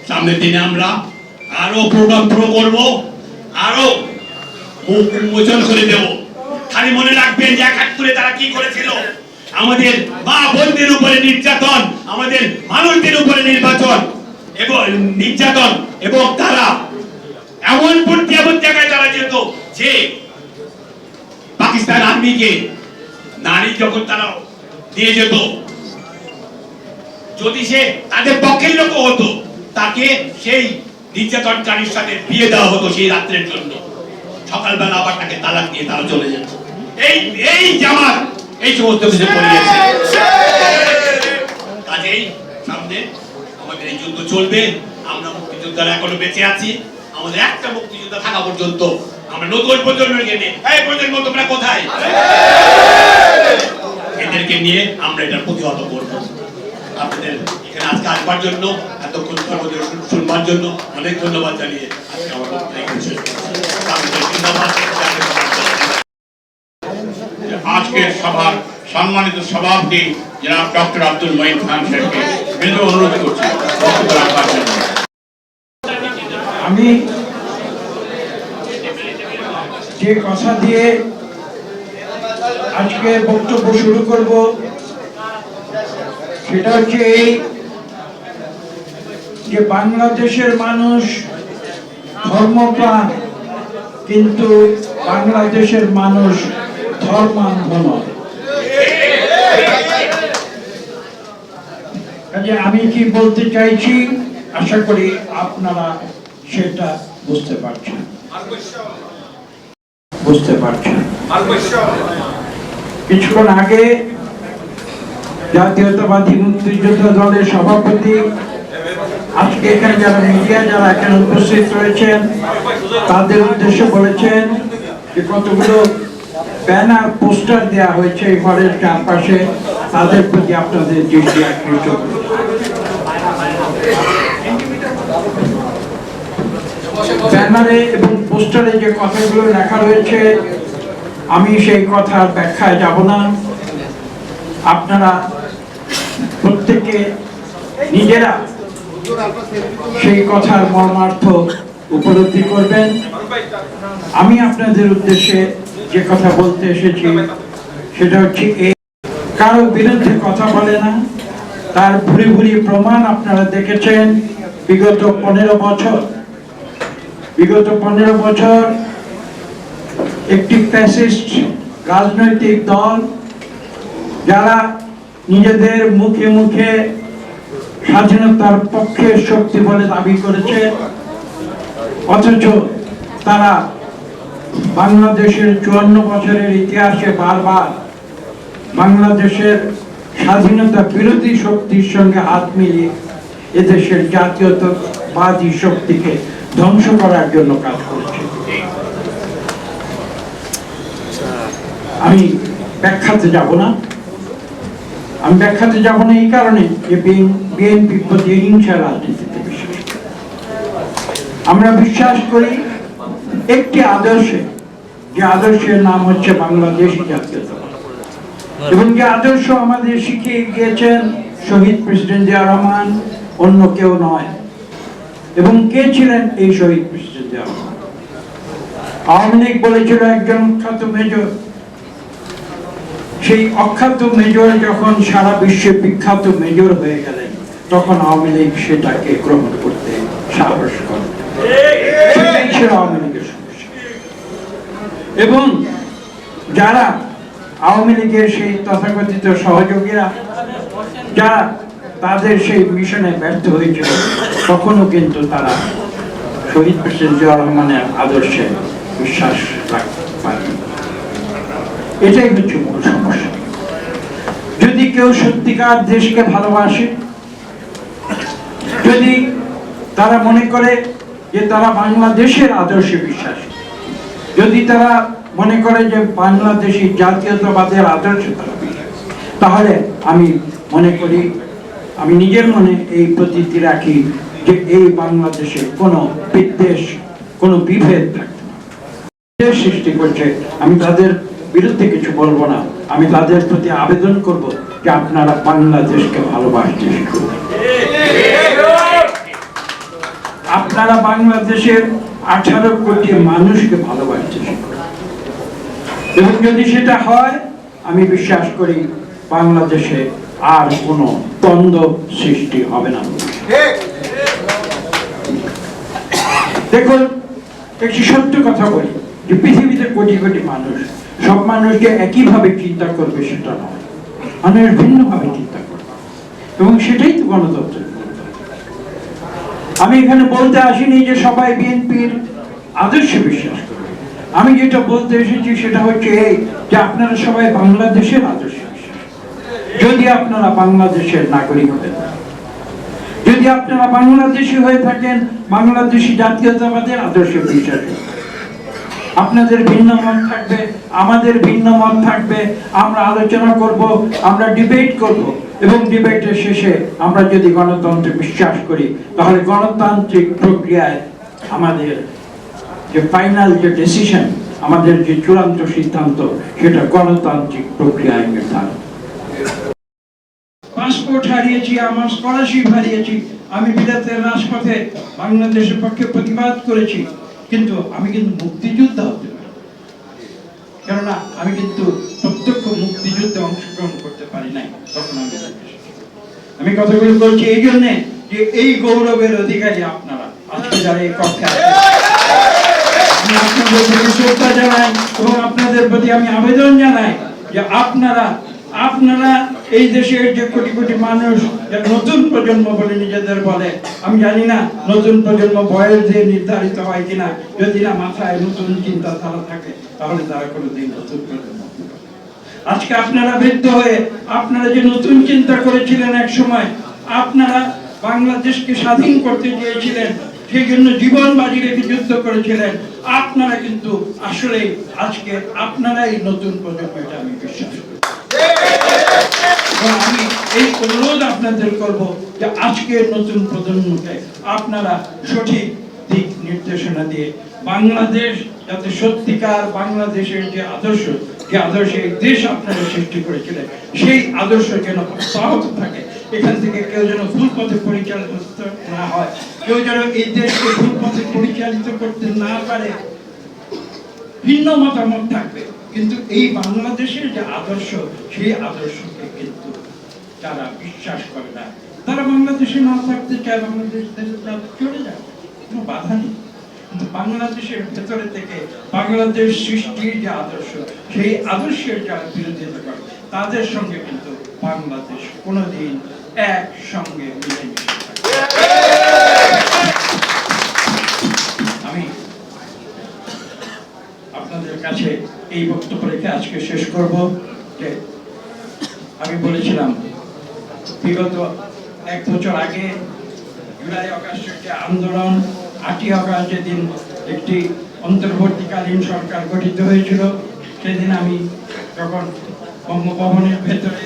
সামনের দিনে আমরা আরো প্রোগ্রাম করব, আরো মুখ উন্মোচন করে দেব। খালি মনে রাখবেন যে ৭১ তারা কি করেছিল। আমাদের মা বোনদের উপরে নির্যাতন, আমাদের মানুষদের উপরে নির্যাতন, এবং নির্যাতন, এবং তারা এমন জায়গায় তারা যেত যে পাকিস্তান আর্মিকে নারী যখন তারা দিয়ে যেত, যদি সে তাদের পক্ষের লোক হতো, তাকে সেই নির্যাতনকারীর সাথে বিয়ে দেওয়া হতো সেই রাত্রের জন্য। সকালবেলা আবার তাকে তালাক দিয়ে তারা চলে যেত। এই জামাত এই সমস্ত কিছু করিয়েছে। কাজেই সামনে আমাদের এই যুদ্ধ চলবে। আমরা মুক্তিযোদ্ধারা এখনো বেঁচে আছি। আমাদের একটা মুক্তিযোদ্ধা থাকা পর্যন্ত আমরা নতুন প্রজন্মকে নিয়ে, এই প্রজন্ম তোমরা কোথায়, এদেরকে নিয়ে আমরা এটা প্রতিহত করব। আপনাদের এখানে আজকে আসবার জন্য, এতক্ষণ শুনবার জন্য অনেক ধন্যবাদ জানিয়ে আজকে আমার আজকের সভার সম্মানিত সভাপতি জনাব ডক্টর আব্দুল মঈন খান সাহেবকে বিনীত অনুরোধ করছি বক্তব্য রাখবার জন্য। আমি যে কথা দিয়ে আজকে বক্তব্য শুরু করব সেটা হচ্ছে এই যে বাংলাদেশের মানুষ ধর্মপ্রাণ, কিন্তু বাংলাদেশের মানুষ ধর্মান্ধ নয়। আমি কি বলতে চাইছি আশা করি আপনারা সেটা বুঝতে পারছেন। কিছুক্ষণ আগে জাতীয়তাবাদী মুক্তিযোদ্ধা দলের সভাপতি, আজকে এখানে যারা মিডিয়া যারা এখানে উপস্থিত রয়েছেন তাদের উদ্দেশ্যে বলেছেন যে কতগুলো ব্যানার পোস্টার দেওয়া হয়েছে এই ঘরের চারপাশে, তাদের প্রতি আপনাদের দৃষ্টি আকৃষ্ট। ব্যানারে এবং পোস্টারে যে কথাগুলো লেখা রয়েছে আমি সেই কথার ব্যাখ্যায় যাব না। আপনারা প্রত্যেকে নিজেরা সেই কথার মর্মার্থ উপলব্ধি করবেন। আমি আপনাদের উদ্দেশ্যে যে কথা বলতে এসেছি সেটা হচ্ছে এই, কারো বিরুদ্ধে কথা বলে না, তার ভুরি ভুরি প্রমাণ আপনারা দেখেছেন। বিগত 15 বছর একটি ফ্যাসিস্ট রাজনৈতিক দল যারা নিজেদের মুখে মুখে স্বাধীনতার পক্ষে শক্তি বলে দাবি করেছে, অথচ তারা বাংলাদেশের 54 বছরের ইতিহাসে বারবার বাংলাদেশের স্বাধীনতা বিরোধী শক্তির সঙ্গে হাত মিলিয়ে এদেশের জাতীয়তাবাদী শক্তিকে ধ্বংস করার জন্য কাজ করেছে। আমি ব্যাখ্যাতে যাব না এই কারণে যে বিএনপি প্রতি হিংসা রাজনীতিতে বিশ্বাস করি। আমরা বিশ্বাস করি একটি আদর্শে, যে আদর্শের নাম হচ্ছে বাংলাদেশী জাতীয়তাবাদ, এবং যে আদর্শ আমাদের শিখিয়ে গিয়েছেন শহীদ প্রেসিডেন্ট জিয়া রহমান, অন্য কেউ নয়। এবং কে ছিলেন এই শহীদ প্রেসিডেন্ট জিয়া রহমান? আওয়ামী লীগ বলেছিল একজন অখ্যাত মেজর। সেই অখ্যাত মেজর যখন সারা বিশ্বে বিখ্যাত মেজর হয়ে গেলেন, তখন আওয়ামী লীগ সেটাকে গ্রহণ করতে সাহস করে। সেটাই ছিল আওয়ামী লীগের সমস্যা। এবং যারা আওয়ামী লীগের সেই তথাকথিত সহযোগীরা, যারা তাদের সেই মিশনে ব্যর্থ হয়েছিল, তখনও কিন্তু তারা শহীদ প্রেসিডেন্ট জিয়া রহমানের আদর্শে বিশ্বাস রাখতে পারে। এটাই হচ্ছে মূল সমস্যা। যদি কেউ সত্যিকার দেশকে ভালোবাসে, যদি তারা মনে করে যে তারা বাংলাদেশের আদর্শে বিশ্বাসী, যদি তারা মনে করে যে বাংলাদেশী জাতীয়তাবাদের আদর্শে তারা বিশ্বাসী, তাহলে আমি মনে করি, আমি নিজের মনে এই প্রতীতি রাখি যে এই বাংলাদেশে কোনো বিদ্বেষ, কোনো বিভেদ থাকতে না। সৃষ্টি করছে, আমি তাদের বিরুদ্ধে কিছু বলবো না। আমি তাদের প্রতি আবেদন করব যে আপনারা বাংলাদেশকে ভালোবাসতে শিখুন। আপনারা বাংলাদেশের 18 কোটি মানুষকে ভালোবাসতে শিখুন, এবং যদি সেটা হয় আমি বিশ্বাস করি বাংলাদেশে আর কোনো দ্বন্দ্ব সৃষ্টি হবে না। দেখুন, একটি সত্য কথা বলি যে পৃথিবীতে কোটি কোটি মানুষ, সব মানুষকে একইভাবে চিন্তা করবে সেটা নয়, মানুষ ভিন্নভাবে চিন্তা করবে, এবং সেটাই তো গণতন্ত্র। আমি এখানে বলতে আসিনি যে সবাই বিএনপির আদর্শে বিশ্বাস করবে। আমি যেটা বলতে এসেছি সেটা হচ্ছে এই যে আপনারা সবাই বাংলাদেশের আদর্শে বিশ্বাস করেন। যদি আপনারা বাংলাদেশের নাগরিক হয়ে থাকেন, যদি আপনারা বাংলাদেশি হয়ে থাকেন, বাংলাদেশি জাতীয়তাবাদের আদর্শে বিশ্বাস করেন, আপনাদের ভিন্ন মত থাকবে, আমাদের ভিন্ন মত থাকবে, আমরা আলোচনা করব, আমরা ডিবেট করব, এবং ডিবেটের শেষে আমরা যদি গণতন্ত্রে বিশ্বাস করি তাহলে গণতান্ত্রিক প্রক্রিয়ায় আমাদের যে ফাইনাল যে ডিসিশন, আমাদের যে চূড়ান্ত সিদ্ধান্ত, সেটা গণতান্ত্রিক প্রক্রিয়ায় নির্ধারণ। পাসপোর্ট হারিয়েছি, আমার স্কলারশিপ হারিয়েছি, আমি বিদেশের রাজপথে বাংলাদেশের পক্ষে প্রতিবাদ করেছি, কিন্তু আমি কিন্তু মুক্তিযোদ্ধা হতে পারি, কেননা আমি কিন্তু প্রত্যক্ষ মুক্তিযুদ্ধে অংশগ্রহণ করতে পারি নাই। তখন আমি কথাগুলো বলছি এই জন্যে যে এই গৌরবের অধিকারী আপনারা আজকে যারা এই কক্ষে আছেন, আমি আপনাদের প্রতি শ্রদ্ধা জানাই এবং আপনাদের প্রতি আমি আবেদন জানাই যে আপনারা এই দেশের যে কোটি কোটি মানুষ, নতুন প্রজন্ম বলে নিজেদের বলে, আমি জানি না নতুন প্রজন্ম বয়স দিয়ে নির্ধারিত হয় কিনা, যদি না মাথায় নতুন চিন্তাধারা থাকে তাহলে তারা কোনোদিন নতুন প্রজন্ম। আজকে আপনারা বৃদ্ধ হয়ে আপনারা যে নতুন চিন্তা করেছিলেন এক সময়, আপনারা বাংলাদেশকে স্বাধীন করতে চেয়েছিলেন, সেই জন্য জীবন বাজি রেখে যুদ্ধ করেছিলেন, আপনারা কিন্তু আসলে আজকে আপনারাই নতুন প্রজন্ম, এটা আমি বিশ্বাস করি। আমি এই অনুরোধ আপনাদের করব যে আজকে নতুন প্রজন্মকে আপনারা সঠিক দিক নির্দেশনা দিয়ে বাংলাদেশ যাতে সত্যিকার বাংলাদেশের যে আদর্শ, যে আদর্শে এই দেশ আপনারা সৃষ্টি করেছিলেন, সেই আদর্শ যেন অব্যাহত থাকে। এখান থেকে কেউ যেন ভুল পথে পরিচালিত না হয়, কেউ যেন এই দেশকে ভুল পথে পরিচালিত করতে না পারে। ভিন্ন মতামত থাকবে, কিন্তু এই বাংলাদেশের যে আদর্শ, সেই আদর্শকে কিন্তু যারা বিশ্বাস করে না, তারা বাংলাদেশে না থাকতে চায়, বাংলাদেশ চলে যায়, কোনো বাধা নেই। কিন্তু বাংলাদেশের ভেতরে থেকে বাংলাদেশ সৃষ্টির যে আদর্শ, সেই আদর্শের যারা বিরোধিতা করে, তাদের সঙ্গে কিন্তু বাংলাদেশ কোনোদিন একসঙ্গে মিলেমিশে থাকবে। আমি আপনাদের কাছে এই বক্তব্য রেখে আজকে শেষ করব যে আমি বলেছিলাম বিগত 1 বছর আগে জুলাই আগস্টের যে আন্দোলন, 8ই আগস্ট যেদিন একটি অন্তর্বর্তীকালীন সরকার গঠিত হয়েছিল, সেদিন আমি যখন বঙ্গভবনের ভেতরে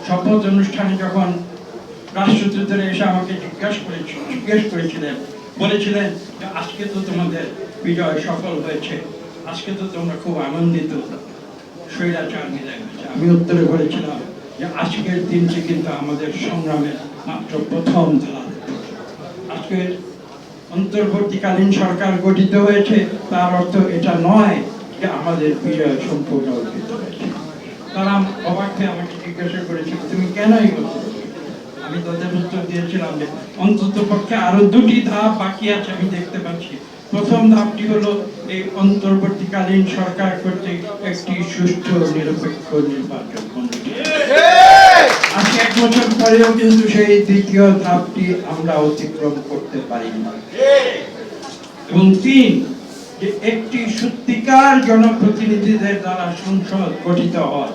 শপথ অনুষ্ঠানে যখন রাষ্ট্রদূতরা এসে আমাকে জিজ্ঞেস করেছিলেন, বলেছিলেন যে আজকে তো তোমাদের বিজয় সফল হয়েছে, আজকে তো তোমরা খুব আনন্দিত, স্বৈরাচার বিদায় হয়েছে। আমি উত্তরে বলেছিলাম যে আজকের দিনটি কিন্তু আমাদের সংগ্রামের মাত্র প্রথম ধাপ। আজকের অন্তর্বর্তীকালীন সরকার গঠিত হয়েছে, তার অর্থ এটা নয় যে আমাদের বিজয় সম্পূর্ণ অর্জিত হয়েছে। তারা অবাক হয়ে আমাকে জিজ্ঞাসা করেছিল, তুমি কেন এই কথা? আমি তাদের উত্তর দিয়েছিলাম যে অন্তত পক্ষে আরো 2টি ধাপ বাকি আছে আমি দেখতে পাচ্ছি। প্রথম ধাপটি হলো এই অন্তর্বর্তীকালীন সরকার কর্তৃক একটি সুষ্ঠু নিরপেক্ষ নির্বাচন। আজকে 1 বছর পরেও কিন্তু সেই দ্বিতীয় ধাপটি আমরা অতিক্রম করতে পারি না। এবং 3, যে একটি সত্যিকার জনপ্রতিনিধিদের দ্বারা সংসদ গঠিত হয়,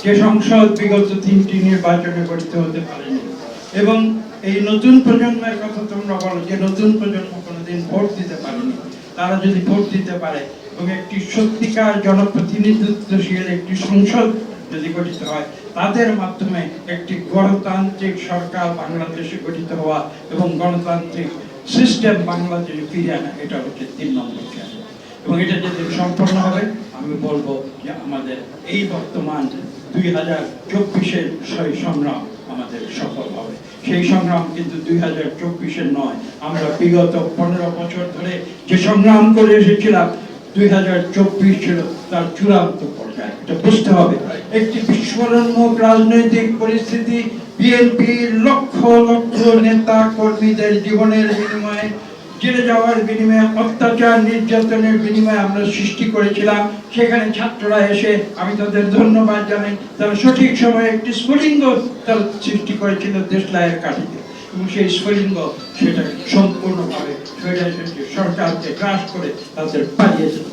যে সংসদ বিগত 3টি নির্বাচনে গঠিত হতে পারেনি। এবং এই নতুন প্রজন্মের কথা তোমরা বলো যে নতুন প্রজন্ম কোনোদিন ভোট দিতে পারেনি, তারা যদি ভোট দিতে পারে এবং একটি সত্যিকার জনপ্রতিনিধিত্বশীল একটি সংসদ যদি গঠিত হয়, তাদের মাধ্যমে একটি গণতান্ত্রিক সরকার বাংলাদেশে গঠিত হওয়া এবং গণতান্ত্রিক সিস্টেম বাংলাদেশে ফিরে আনা, এটা হচ্ছে 3 নম্বর চ্যালেঞ্জ। এবং এটা যদি সম্পন্ন হবে, আমি বলবো যে আমাদের এই বর্তমান 2024-এর সংগ্রাম আমাদের সফল হবে। সেই সংগ্রাম কিন্তু 2024-এর নয়, আমরা বিগত 15 বছর ধরে যে সংগ্রাম করে এসেছিলাম, 2024 ছিল তার চূড়ান্ত পর্যায়ে। এটা বুঝতে হবে, একটি বিস্ফোরণমুখ রাজনৈতিক পরিস্থিতি, বিএনপির লক্ষ লক্ষ নেতা কর্মীদের জীবনের বিনিময়ে জেলে যাওয়ার বিনিময়ে, অত্যাচার নির্যাতনের বিনিময়ে আমরা সৃষ্টি করেছিলাম। সেখানে ছাত্ররা এসে, আমি তাদের ধন্যবাদ জানাই, তারা সঠিক সময়ে একটি স্ফুলিঙ্গ তারা সৃষ্টি করেছিল দেশলাইয়ের কাঠিতে, এবং সেই স্ফুলিঙ্গ সেটা সম্পূর্ণভাবে সরকারকে গ্রাস করে তাদের পালিয়ে যেত।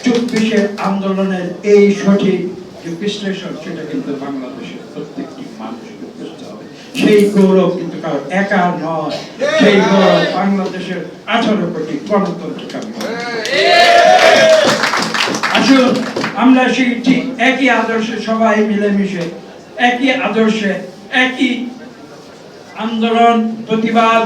24 আন্দোলনের এই সঠিক যে বিশ্লেষণ, সেটা কিন্তু বাংলাদেশের প্রত্যেকটি মানুষকে বুঝতে হবে। সেই গৌরব কিন্তু কারো একা নয়, সেই গৌরব বাংলাদেশের 18 কোটি গণতন্ত্রকামী। আসলে আমরা সেই ঠিক একই আদর্শে সবাই মিলেমিশে, একই আদর্শে, একই আন্দোলন, প্রতিবাদ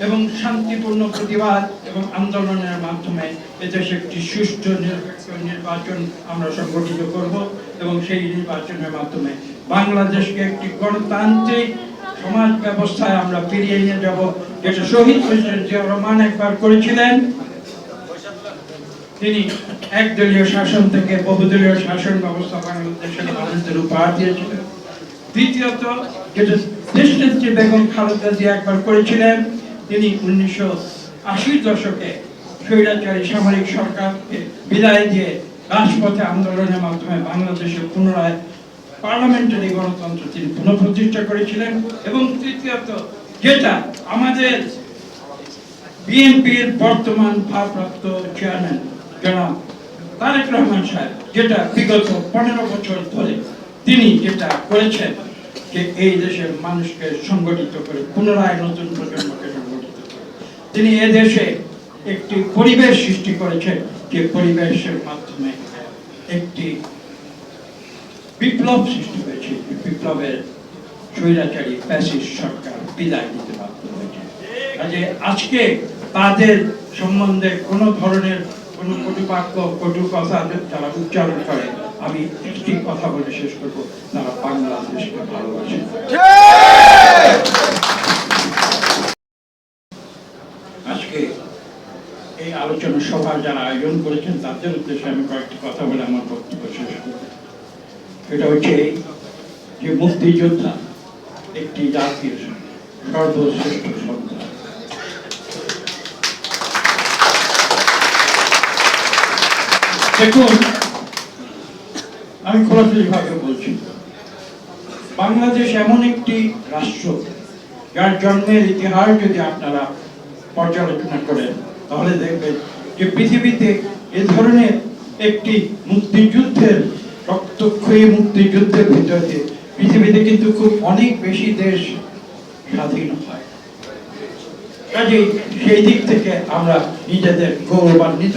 এবং শান্তিপূর্ণ প্রতিবাদ এবং আন্দোলনের মাধ্যমে এদেশে একটি সুষ্ঠু নিরপেক্ষ নির্বাচন আমরা সংগঠিত করব, এবং সেই নির্বাচনের মাধ্যমে বাংলাদেশকে একটি গণতান্ত্রিক সমাজ ব্যবস্থায় আমরা ফিরিয়ে নিয়ে যাব, যেটা শহীদ প্রেসিডেন্ট জিয়াউর রহমান একবার করেছিলেন। তিনি একদলীয় শাসন থেকে বহুদলীয় শাসন ব্যবস্থা বাংলাদেশের মানুষদের উপহার দিয়েছিলেন। দ্বিতীয়ত, যেটা দেশনেত্রী বেগম খালেদা জিয়া একবার করেছিলেন, তিনি 1980 দশকে স্বৈরাচারী সামরিক সরকারকে বিদায় দিয়ে রাজপথে আন্দোলনের মাধ্যমে বাংলাদেশে পুনরায় পার্লামেন্টারি গণতন্ত্র তিনি পুনঃপ্রতিষ্ঠা করেছিলেন। এবং তৃতীয়ত, যেটা আমাদের বিএনপির বর্তমান ভারপ্রাপ্ত চেয়ারম্যান জনাব তারেক রহমান সাহেব, যেটা বিগত 15 বছর ধরে তিনি যেটা করেছেন, যে এই দেশের মানুষকে সংগঠিত করে, পুনরায় নতুন প্রজন্মকে সংগঠিত করে তিনি এদেশে একটি পরিবেশ সৃষ্টি করেছেন, যে পরিবেশের মাধ্যমে একটি বিপ্লব সৃষ্টি হয়েছে। বিপ্লবের স্বৈরাচারী ফ্যাসিস্ট সরকার বিদায় নিতে বাধ্য হয়েছে। কাজে আজকে তাদের সম্বন্ধে কোনো ধরনের কোনো কটুবাক্য, কটু কথা যারা উচ্চারণ করে, আমি একটি কথা বলে শেষ করবো, তারা বাংলাদেশকে ভালোবাসে। আজকে এই আলোচনা সভা যারা আয়োজন করেছেন, তাদের উদ্দেশ্যে আমি কয়েকটি কথা বলে আমার বক্তব্য শেষ করব। এটা হচ্ছে যে মুক্তিযোদ্ধা একটি জাতির সর্বশ্রেষ্ঠ সন্তান। দেখুন, আমি খোলাখুলি ভাবে বলছি, বাংলাদেশ এমন একটি রাষ্ট্র যার জন্মের ইতিহাস যদি আপনারা পর্যালোচনা করেন, তাহলে দেখবেন যে পৃথিবীতে এ ধরনের একটি মুক্তিযুদ্ধের, রক্তক্ষয়ী মুক্তিযুদ্ধের ভিতরে পৃথিবীতে কিন্তু খুব অনেক বেশি দেশ স্বাধীন হয়। কাজেই সেই দিক থেকে আমরা নিজেদের গৌরবান্বিত,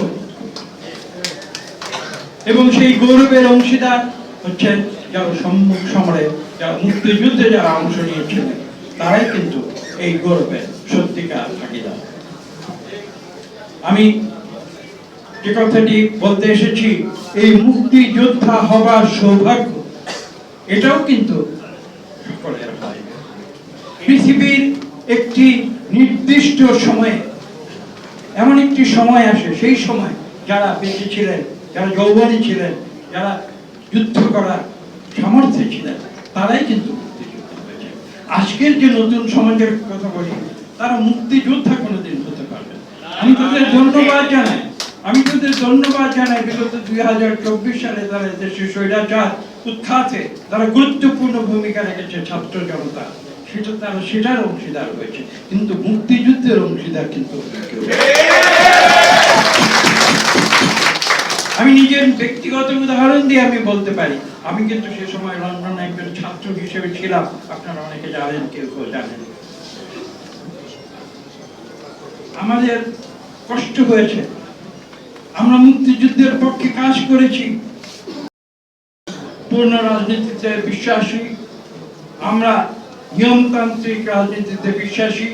এবং সেই গৌরবের অংশীদার হচ্ছেন যারা সম্মুখ সমরে, যারা মুক্তিযুদ্ধে যারা অংশ নিয়েছিলেন, তারাই কিন্তু এই গৌরবের সত্যিকার ভাগিদার। আমি যে কথাটি বলতে এসেছি, এই মুক্তিযোদ্ধা হবার সৌভাগ্য, এটাও কিন্তু সকলের হয়। পৃথিবীর একটি নির্দিষ্ট সময়ে এমন একটি সময় আসে, সেই সময় যারা বেঁচে ছিলেন, যারা যৌবনী ছিলেন, যারা যুদ্ধ করার সামর্থ্যে ছিলেন, তারাই কিন্তু মুক্তিযোদ্ধা হয়েছে। আজকের যে নতুন সমাজের কথা বলি, তারা মুক্তিযোদ্ধা কোনোদিন হতে পারবে না। আমি তাদের ধন্যবাদ জানাই, বিগত 2024 সালে তারা দেশের স্বৈরাচার উৎখাতে তারা গুরুত্বপূর্ণ ভূমিকা রেখেছে। ছাত্র জনতা সেটার অংশীদার হয়েছে, কিন্তু মুক্তিযুদ্ধের অংশীদার কিন্তু আমি নিজের ব্যক্তিগত উদাহরণ দিয়ে আমি বলতে পারি, আমি কিন্তু সে সময় লন্ডনে একজন ছাত্র হিসেবে ছিলাম। আপনারা অনেকে জানেন, কেউ কেউ জানেন। আমাদের কষ্ট হয়েছে, আমরা মুক্তিযুদ্ধের পক্ষে কাজ করেছি, পূর্ণ রাজনীতিতে বিশ্বাসী, আমরা নিয়মতান্ত্রিক রাজনীতিতে বিশ্বাসী,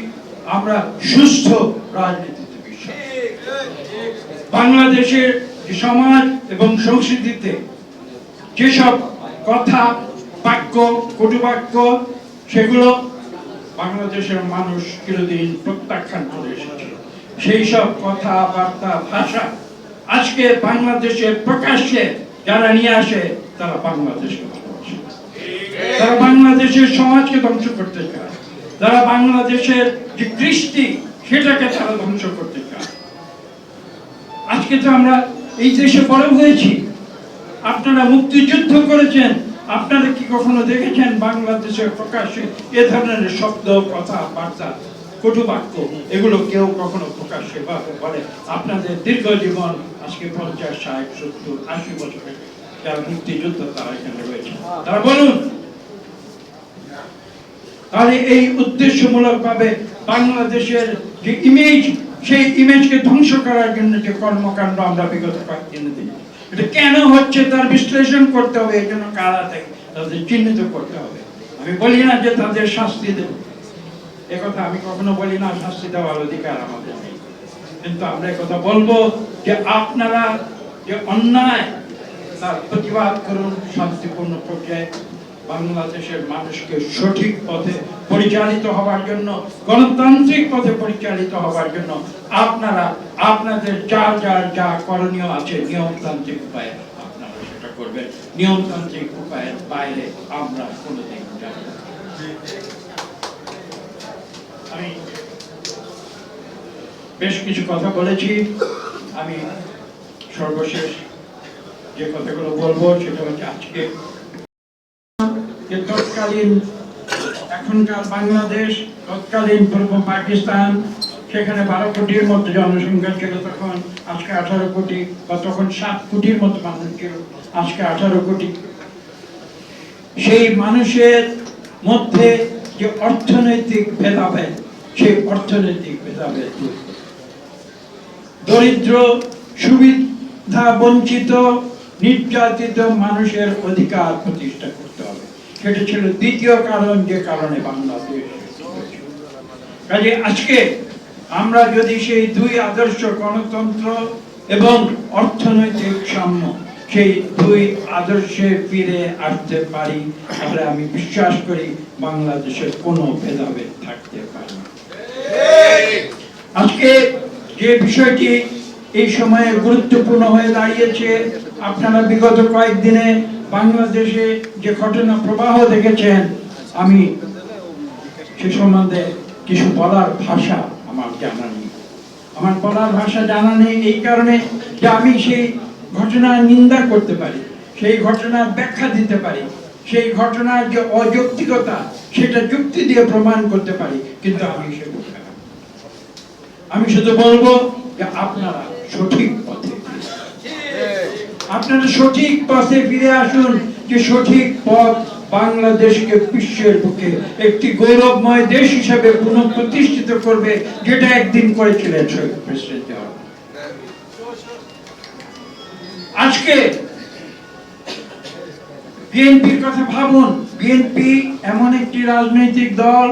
আমরা সুস্থ রাজনীতিতে বিশ্বাসী। বাংলাদেশের সমাজ এবং সংস্কৃতিতে যেসব কথা, বাক্য, কটুবাক্য, সেগুলো বাংলাদেশের মানুষ চিরদিন প্রত্যাখ্যান করে এসেছে। সেই সব কথাবার্তা, ভাষা আজকে বাংলাদেশে প্রকাশ্যে যারা নিয়ে আসে, তারা বাংলাদেশকে ভালোবাসে, তারা বাংলাদেশের সমাজকে ধ্বংস করতে চায়, যারা বাংলাদেশের যে কৃষ্টি সেটাকে তারা ধ্বংস করতে চায়। আজকে তো আমরা এই দেশে বড় হয়েছি, আপনারা মুক্তিযুদ্ধ করেছেন, আপনারা কি কখনো দেখেছেন বাংলাদেশের প্রকাশ্যে এ ধরনের শব্দ, কথা, বার্তা, কটুবাক্য এগুলো কেউ কখনো প্রকাশ্যে বলে? আপনাদের দীর্ঘ জীবন, আজকে 50, 60, 70, 80 বছরের যারা মুক্তিযুদ্ধ তারা এখানে রয়েছে, তারা বলুন। তাহলে এই উদ্দেশ্যমূলক ভাবে বাংলাদেশের যে ইমেজ, সেই ইমেজকে ধ্বংস করার জন্য যে কর্মকাণ্ড আমরা বিগত কয়েকদিন দেখি, এটা কেন হচ্ছে তার বিশ্লেষণ করতে হবে। এই জন্য কারা থাকে তাদের চিহ্নিত করতে হবে। আমি বলি না যে তাদের শাস্তি দেব, একথা আমি কখনো বলি না, শাস্তি দেওয়ার অধিকার আমাদের নেই, কিন্তু আমরা একথা বলবো যে আপনারা যে অন্যায় তার প্রতিবাদ করুন শান্তিপূর্ণ পর্যায়ে। বাংলাদেশের মানুষকে সঠিক পথে পরিচালিত হওয়ার জন্য, গণতান্ত্রিক পথে পরিচালিত হওয়ার জন্য আপনারা আপনাদের যা করণীয় আছে নিয়মতান্ত্রিক উপায়ে আপনারা সেটা করবেন। নিয়মতান্ত্রিক উপায়ের বাইরে আমরা কোনোদিন যাব না। আমি বেশ কিছু কথা বলেছি, আমি সর্বশেষ যে কথাগুলো বলবো সেটা হচ্ছে আজকে তৎকালীন এখনকার বাংলাদেশ, তৎকালীন পূর্ব পাকিস্তান, সেখানে 12 কোটির মতো জনসংখ্যা ছিল তখন, আজকে 18 কোটি, বা তখন 7 কোটির মতো মানুষ ছিল, আজকে 18 কোটি। সেই মানুষের মধ্যে যে অর্থনৈতিক ভেদাভেদ, সেই অর্থনৈতিক ভেদাভেদ, দরিদ্র, সুবিধা বঞ্চিত, নির্যাতিত মানুষের অধিকার প্রতিষ্ঠা করতে হবে, সেটা ছিল দ্বিতীয় কারণ যে কারণে বাংলাদেশ। কাজে আজকে আমরা যদি সেই দুই আদর্শ, গণতন্ত্র এবং অর্থনৈতিক সাম্য, সেই দুই আদর্শে ফিরে আসতে পারি, তাহলে আমি বিশ্বাস করি বাংলাদেশের কোনো ভেদাভেদ থাকতে পারে না। আজকে যে বিষয়টি এই সময়ে গুরুত্বপূর্ণ হয়ে দাঁড়িয়েছে, আপনারা বিগত কয়েকদিনে বাংলাদেশে যে ঘটনা প্রবাহ দেখেছেন, আমি সে সম্বন্ধে কিছু বলার ভাষা আমার জানা নেই। আমার বলার ভাষা জানা নেই এই কারণে যে আমি সেই ঘটনার নিন্দা করতে পারি, সেই ঘটনার ব্যাখ্যা দিতে পারি, সেই ঘটনার যে অযৌক্তিকতা সেটা যুক্তি দিয়ে প্রমাণ করতে পারি, কিন্তু আমি সে বলতে না। আমি শুধু বলবো যে আপনারা সঠিক পথে, আপনারা সঠিক পথে ফিরে আসুন, যে সঠিক পথ বাংলাদেশকে বিশ্বের বুকে একটি গৌরবময় দেশ হিসেবে পুনঃপ্রতিষ্ঠিত করবে, যেটা একদিন করেছিলেন শহীদ প্রেসিডেন্ট জিয়া রহমান। আজকে বিএনপির কথা ভাবুন, বিএনপি এমন একটি রাজনৈতিক দল,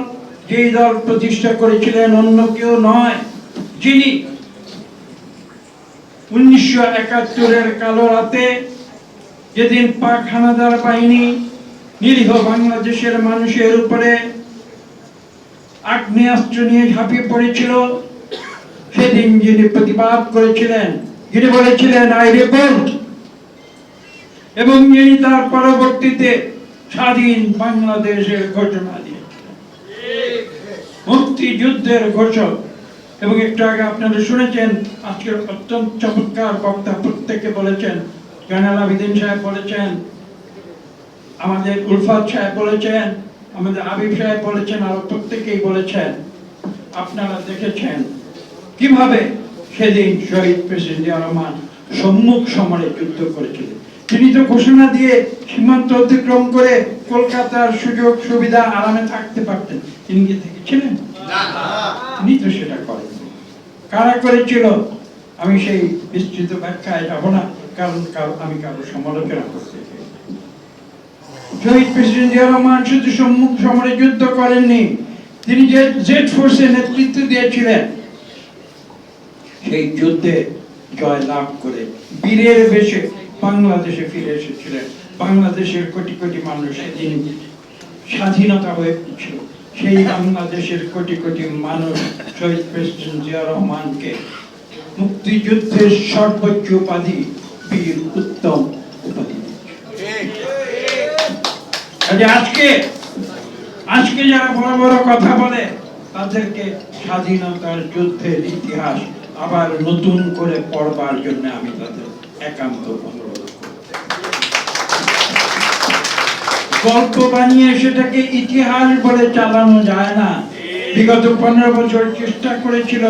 যেই দল প্রতিষ্ঠা করেছিলেন অন্য কেউ নয়, যিনি 1971-এর কালো রাতে, যেদিন পাক হানাদার বাহিনী নিরীহ বাংলাদেশের মানুষের উপরে আগ্নেয়াস্ত্র নিয়ে ঝাঁপিয়ে পড়েছিল, সেদিন যিনি প্রতিবাদ করেছিলেন, যিনি বলেছিলেন আই রিভোল্ট, এবং যিনি তার পরবর্তীতে স্বাধীন বাংলাদেশের ঘোষণা দিয়েছিলেন, মুক্তিযুদ্ধের ঘোষক। এবং একটু আগে আপনারা শুনেছেন, আজকের অত্যন্ত চমৎকার বক্তা প্রত্যেকে বলেছেন, জয়নাল আবেদিন সাহেব বলেছেন, আমাদের উলফাত সাহেব বলেছেন, আমাদের আবিব সাহেব বলেছেন, আর প্রত্যেকেই বলেছেন, আপনারা দেখেছেন কিভাবে সেদিন শহীদ প্রেসিডেন্ট জিয়া রহমান সম্মুখ সমরে যুদ্ধ করেছিলেন। তিনি তো ঘোষণা দিয়ে সীমান্ত অতিক্রম করে কলকাতার সুযোগ সুবিধা আরামে থাকতে পারতেন, তিনি কি দেখেছিলেন? তিনি তো সেটা করেন। কারা করেছিল আমি সেই বিস্তৃত ব্যাখ্যায় যাব না, কারণ আমি কারো সমালোচনা করতে চাই। শহীদ প্রেসিডেন্ট জিয়া রহমান শুধু সম্মুখ সমরে যুদ্ধ করেননি, তিনি যে জেড ফোর্সের নেতৃত্ব দিয়েছিলেন, সেই যুদ্ধে জয় লাভ করে বীরের বেশে বাংলাদেশে ফিরে এসেছিলেন। বাংলাদেশের কোটি কোটি মানুষ সেদিন স্বাধীনতা হয়েছিল, সেই বাংলাদেশের কোটি কোটি মানুষ শহীদ প্রেসিডেন্ট জিয়া রহমানকে মুক্তিযুদ্ধের সর্বোচ্চ উপাধি বীর উত্তম উপাধি। আজকে যারা বড় বড় কথা বলে, তাদেরকে স্বাধীনতার যুদ্ধের ইতিহাস আবার নতুন করে পড়বার জন্য আমি তাদের একান্ত অনুরোধ করব। গল্প বানিয়ে সেটাকে ইতিহাস বলে চালানো যায় না। বিগত 15 বছর চেষ্টা করেছিল,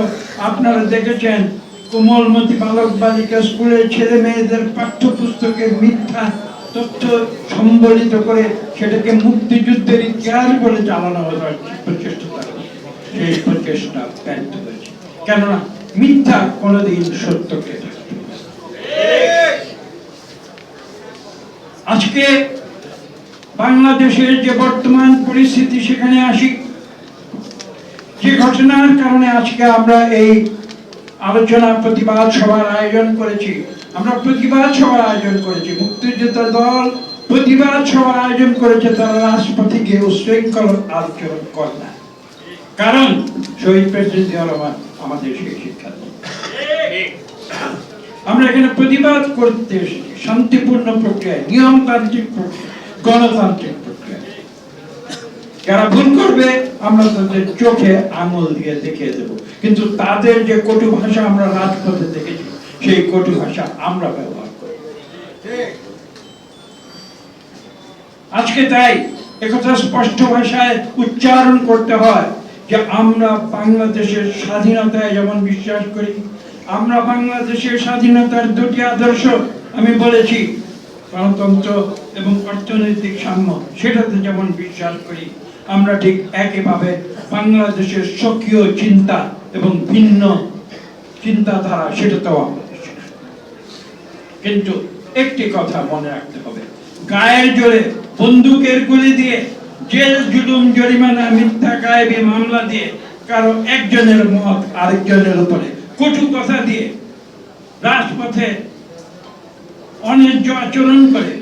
আপনারা দেখেছেন, কোমলমতি বালক বালিকা স্কুলের ছেলে মেয়েদের পাঠ্যপুস্তকে মিথ্যা তথ্য সম্বলিত করে সেটাকে মুক্তিযুদ্ধের ইতিহাস বলে চালানো হওয়ার প্রচেষ্টা, সেই প্রচেষ্টা ব্যর্থ হয়েছে। কেননা মিথ্যা কোনোদিন সত্যকে ঢাকতে পারে না। আজকে বাংলাদেশের যে বর্তমান পরিস্থিতি, সেখানে আসি। যে ঘটনার কারণে আজকে আমরা এই আলোচনা প্রতিবাদ সভার আয়োজন করেছি, আমরা প্রতিবাদ সভার আয়োজন করেছি, মুক্তিযোদ্ধা দল প্রতিবাদ সভার আয়োজন করেছে, তারা রাজপথে গিয়ে উশৃঙ্খল আচরণ করে না। কারণ শহীদ প্রেসিডেন্ট জিয়া রহমান আমাদের সেই শিক্ষা দেন। আমরা এখানে প্রতিবাদ করতে এসেছি শান্তিপূর্ণ প্রক্রিয়ায়, নিয়মতান্ত্রিক প্রক্রিয়া, গণতান্ত্রিক প্রক্রিয়া। যারা ভুল করবে আমরা তাদের চোখে আঙুল দিয়ে দেখিয়ে দেব, কিন্তু তাদের যে কটু ভাষা আমরা রাজপথে দেখেছি, সেই কটু ভাষা আমরা ব্যবহার করব। আজকে তাই একথা স্পষ্ট ভাষায় উচ্চারণ করতে হয় যে আমরা বাংলাদেশের স্বাধীনতায় যেমন বিশ্বাস করি, আমরা বাংলাদেশের স্বাধীনতার দুটি আদর্শ আমি বলেছি, গণতন্ত্র এবং অর্থনৈতিক সাম্য, সেটাতে যেমন বিশ্বাস করি, আমরা ঠিক একইভাবে বাংলাদেশের স্বকীয় চিন্তা এবং ভিন্ন চিন্তাধারা সেটাতেও আমরা বিশ্বাস করি। কিন্তু একটি কথা মনে রাখতে হবে, গায়ের জোরে বন্দুকের গুলি দিয়ে, জেল জুলুম জরিমানা মিথ্যা গায়েবী মামলা দিয়ে, কারো একজনের মত আরেকজনের উপরে কটু কথা দিয়ে, রাজপথে অন্যায্য আচরণ করে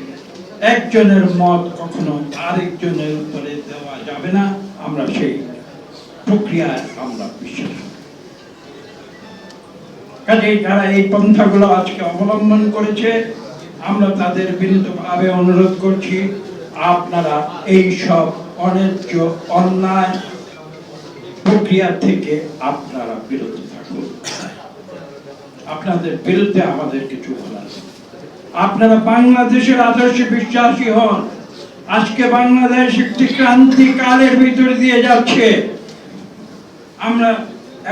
একজনের মত কখনো আরেকজনের উপরে দেওয়া যাবে না। আমরা সেই প্রক্রিয়ায় আমরা বিশ্বাস করি। কাজেই যারা এই পন্থাগুলো আজকে অবলম্বন করেছে, আমরা তাদের বিনীতভাবে অনুরোধ করছি, আপনারা এই সব অন্যায্য অন্যায় প্রক্রিয়া থেকে আপনারা বিরত থাকুন। আপনাদের বিরুদ্ধে আমাদের কিছু বলার নেই। আপনারা বাংলাদেশের আদর্শে বিশ্বাসী হন। আজকে বাংলাদেশ একটি ক্রান্তিকালের ভিতর দিয়ে যাচ্ছে। আমরা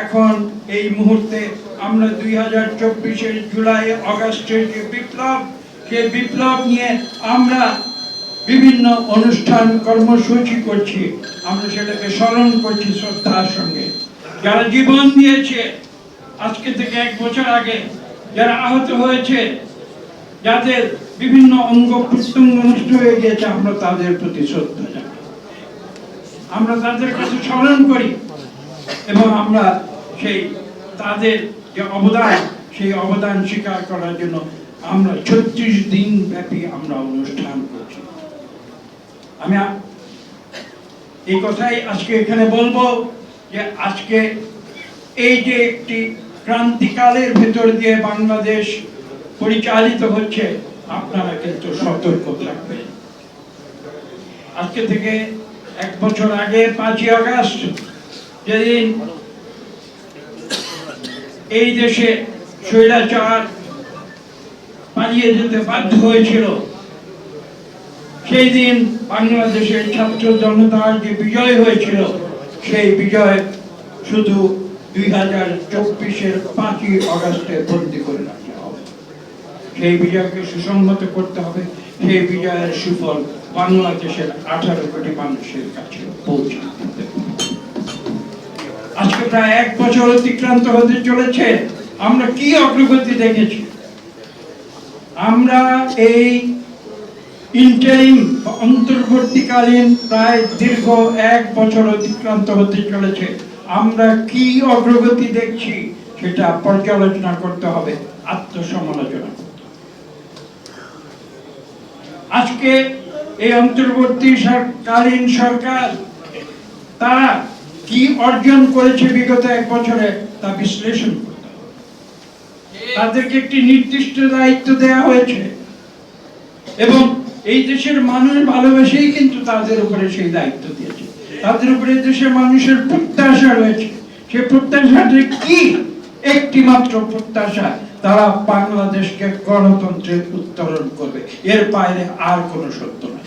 এখন এই মুহূর্তে আমরা 2024-এর জুলাই আগস্টের যে বিপ্লব, সেই বিপ্লব নিয়ে আমরা বিভিন্ন অনুষ্ঠান কর্মসূচি করছি, আমরা সেটাকে স্মরণ করছি শ্রদ্ধার সঙ্গে। যারা জীবন দিয়েছে আজকে থেকে 1 বছর আগে, যারা আহত হয়েছে, যাদের বিভিন্ন অঙ্গ প্রত্যঙ্গ নষ্ট হয়ে গিয়েছে, আমরা তাদের প্রতি শ্রদ্ধা জানাই, আমরা তাদের কাছে স্মরণ করি এবং আমরা সেই তাদের যে অবদান, সেই অবদান স্বীকার করার জন্য আমরা 36 দিন ব্যাপী আমরা অনুষ্ঠান করছি। আমি এই কথাই আজকে এখানে বলবো যে আজকে এই যে একটি ক্রান্তিকালের ভেতর দিয়ে বাংলাদেশ পরিচালিত হচ্ছে, আপনারা কিন্তু সতর্ক থাকবেন। আজকে থেকে 1 বছর আগে 5ই আগস্ট যেদিন এই দেশে স্বৈরাচার পালিয়ে যেতে বাধ্য হয়েছিল, সেই দিন বাংলাদেশের ছাত্র জনতার যে বিজয় হয়েছিল, সেই বিজয় শুধু 2024-এর 5ই আগস্টে বন্দী করে রাখতে হবে। সেই বিজয়কে সুসংহত করতে হবে, সেই বিজয়ের সুফল বাংলাদেশের 18 কোটি মানুষের কাছে পৌঁছে দিতে হবে। আজকে প্রায় 1 বছর অতিক্রান্ত হতে চলেছে, আমরা কি অগ্রগতি দেখেছি? আমরা এই ইন্টারিম অন্তর্বর্তীকালীন প্রায় দীর্ঘ 1 বছর অতিক্রান্ত হতে চলেছে, আমরা কি অগ্রগতি দেখছি সেটা পর্যালোচনা করতে হবে, আত্মসমালোচনা করতে হবে। আজকে এই অন্তর্বর্তীকালীন সরকার তারা কি অর্জন করেছে বিগত 1 বছরে তা বিশ্লেষণ করতে হবে। তাদেরকে একটি নির্দিষ্ট দায়িত্ব দেওয়া হয়েছে এবং এই দেশের মানুষ ভালোবেসেই কিন্তু তাদের উপরে সেই দায়িত্ব দিয়েছে। তাদের উপরে দেশের মানুষের প্রত্যাশা রয়েছে। সে প্রত্যাশাটি কি? একটি মাত্র প্রত্যাশা, তারা বাংলাদেশকে গণতন্ত্রের উত্তরণ করবে, এর বাইরে আর কোনো সত্য না।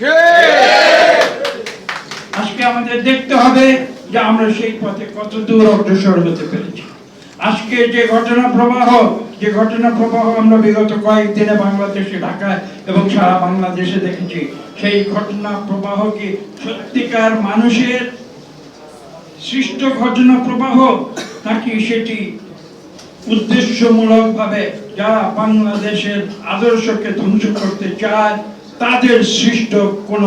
আজকে আমাদের দেখতে হবে যে আমরা সেই পথে কত দূর অগ্রসর হতে পেরেছি। আজকে যে ঘটনা প্রবাহ আমরা বিগত কয়েকদিনে বাংলাদেশে, ঢাকায় এবং সারা বাংলাদেশে দেখেছি, সেই ঘটনা প্রবাহ কি সত্যিকার মানুষের সৃষ্ট ঘটনা প্রবাহ, নাকি সেটি উদ্দেশ্যমূলক ভাবে যারা বাংলাদেশের আদর্শকে ধ্বংস করতে চায় তাদের সৃষ্ট কোন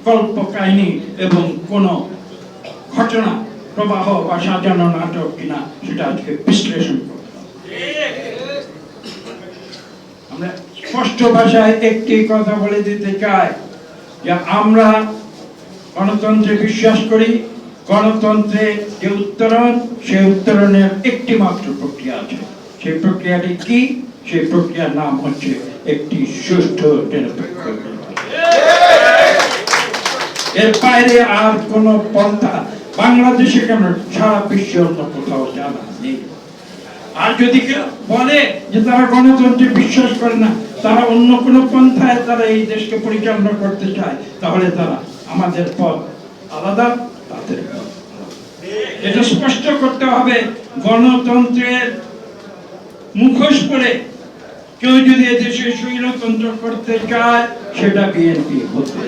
কল্প কাহিনী এবং কোন ঘটনা প্রবাহ বা সাজানো নাটক কিনা, সেটা আজকে বিশ্লেষণ করতে হবে। আমরা স্পষ্ট ভাষায় একটি কথা বলে দিতে চাই যে আমরা গণতন্ত্রে বিশ্বাস করি। গণতন্ত্রে যে উত্তরণ, সেই উত্তরণের একটি মাত্র প্রক্রিয়া আছে। সেই প্রক্রিয়াটি কি? সেই প্রক্রিয়ার নাম হচ্ছে একটি সুষ্ঠু নিরপেক্ষ নির্বাচন। এর বাইরে আর কোন পন্থা বাংলাদেশে কেন, সারা বিশ্বে অন্য কোথাও জানা নেই। আর যদি কেউ বলে যে তারা গণতন্ত্রে বিশ্বাস করে না, তারা অন্য কোন পন্থায় তারা এই দেশকে পরিচালনা করতে চায়, তাহলে তারা, আমাদের পথ আলাদা, তাদের পথ। এটা স্পষ্ট করতে হবে। গণতন্ত্রের মুখোশ পরে কেউ যদি এদেশে স্বৈরতন্ত্র করতে চায়, সেটা বিএনপি হতে।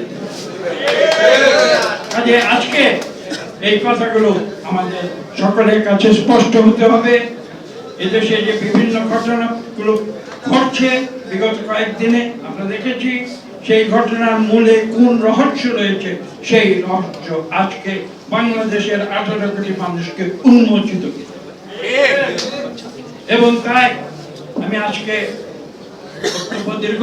কাজে আজকে এই কথাগুলো আমাদের সকলের কাছে স্পষ্ট হতে হবে। এদেশে যে বিভিন্ন ঘটনাগুলো ঘটছে বিগত কয়েকদিনে আমরা দেখেছি, সেই ঘটনার মূলে কোন রহস্য রয়েছে, সেই রহস্য আজকে বাংলাদেশের 18 কোটি মানুষকে উন্মোচিত করতে হবে। এবং তাই আমি আজকে বক্তব্য দীর্ঘ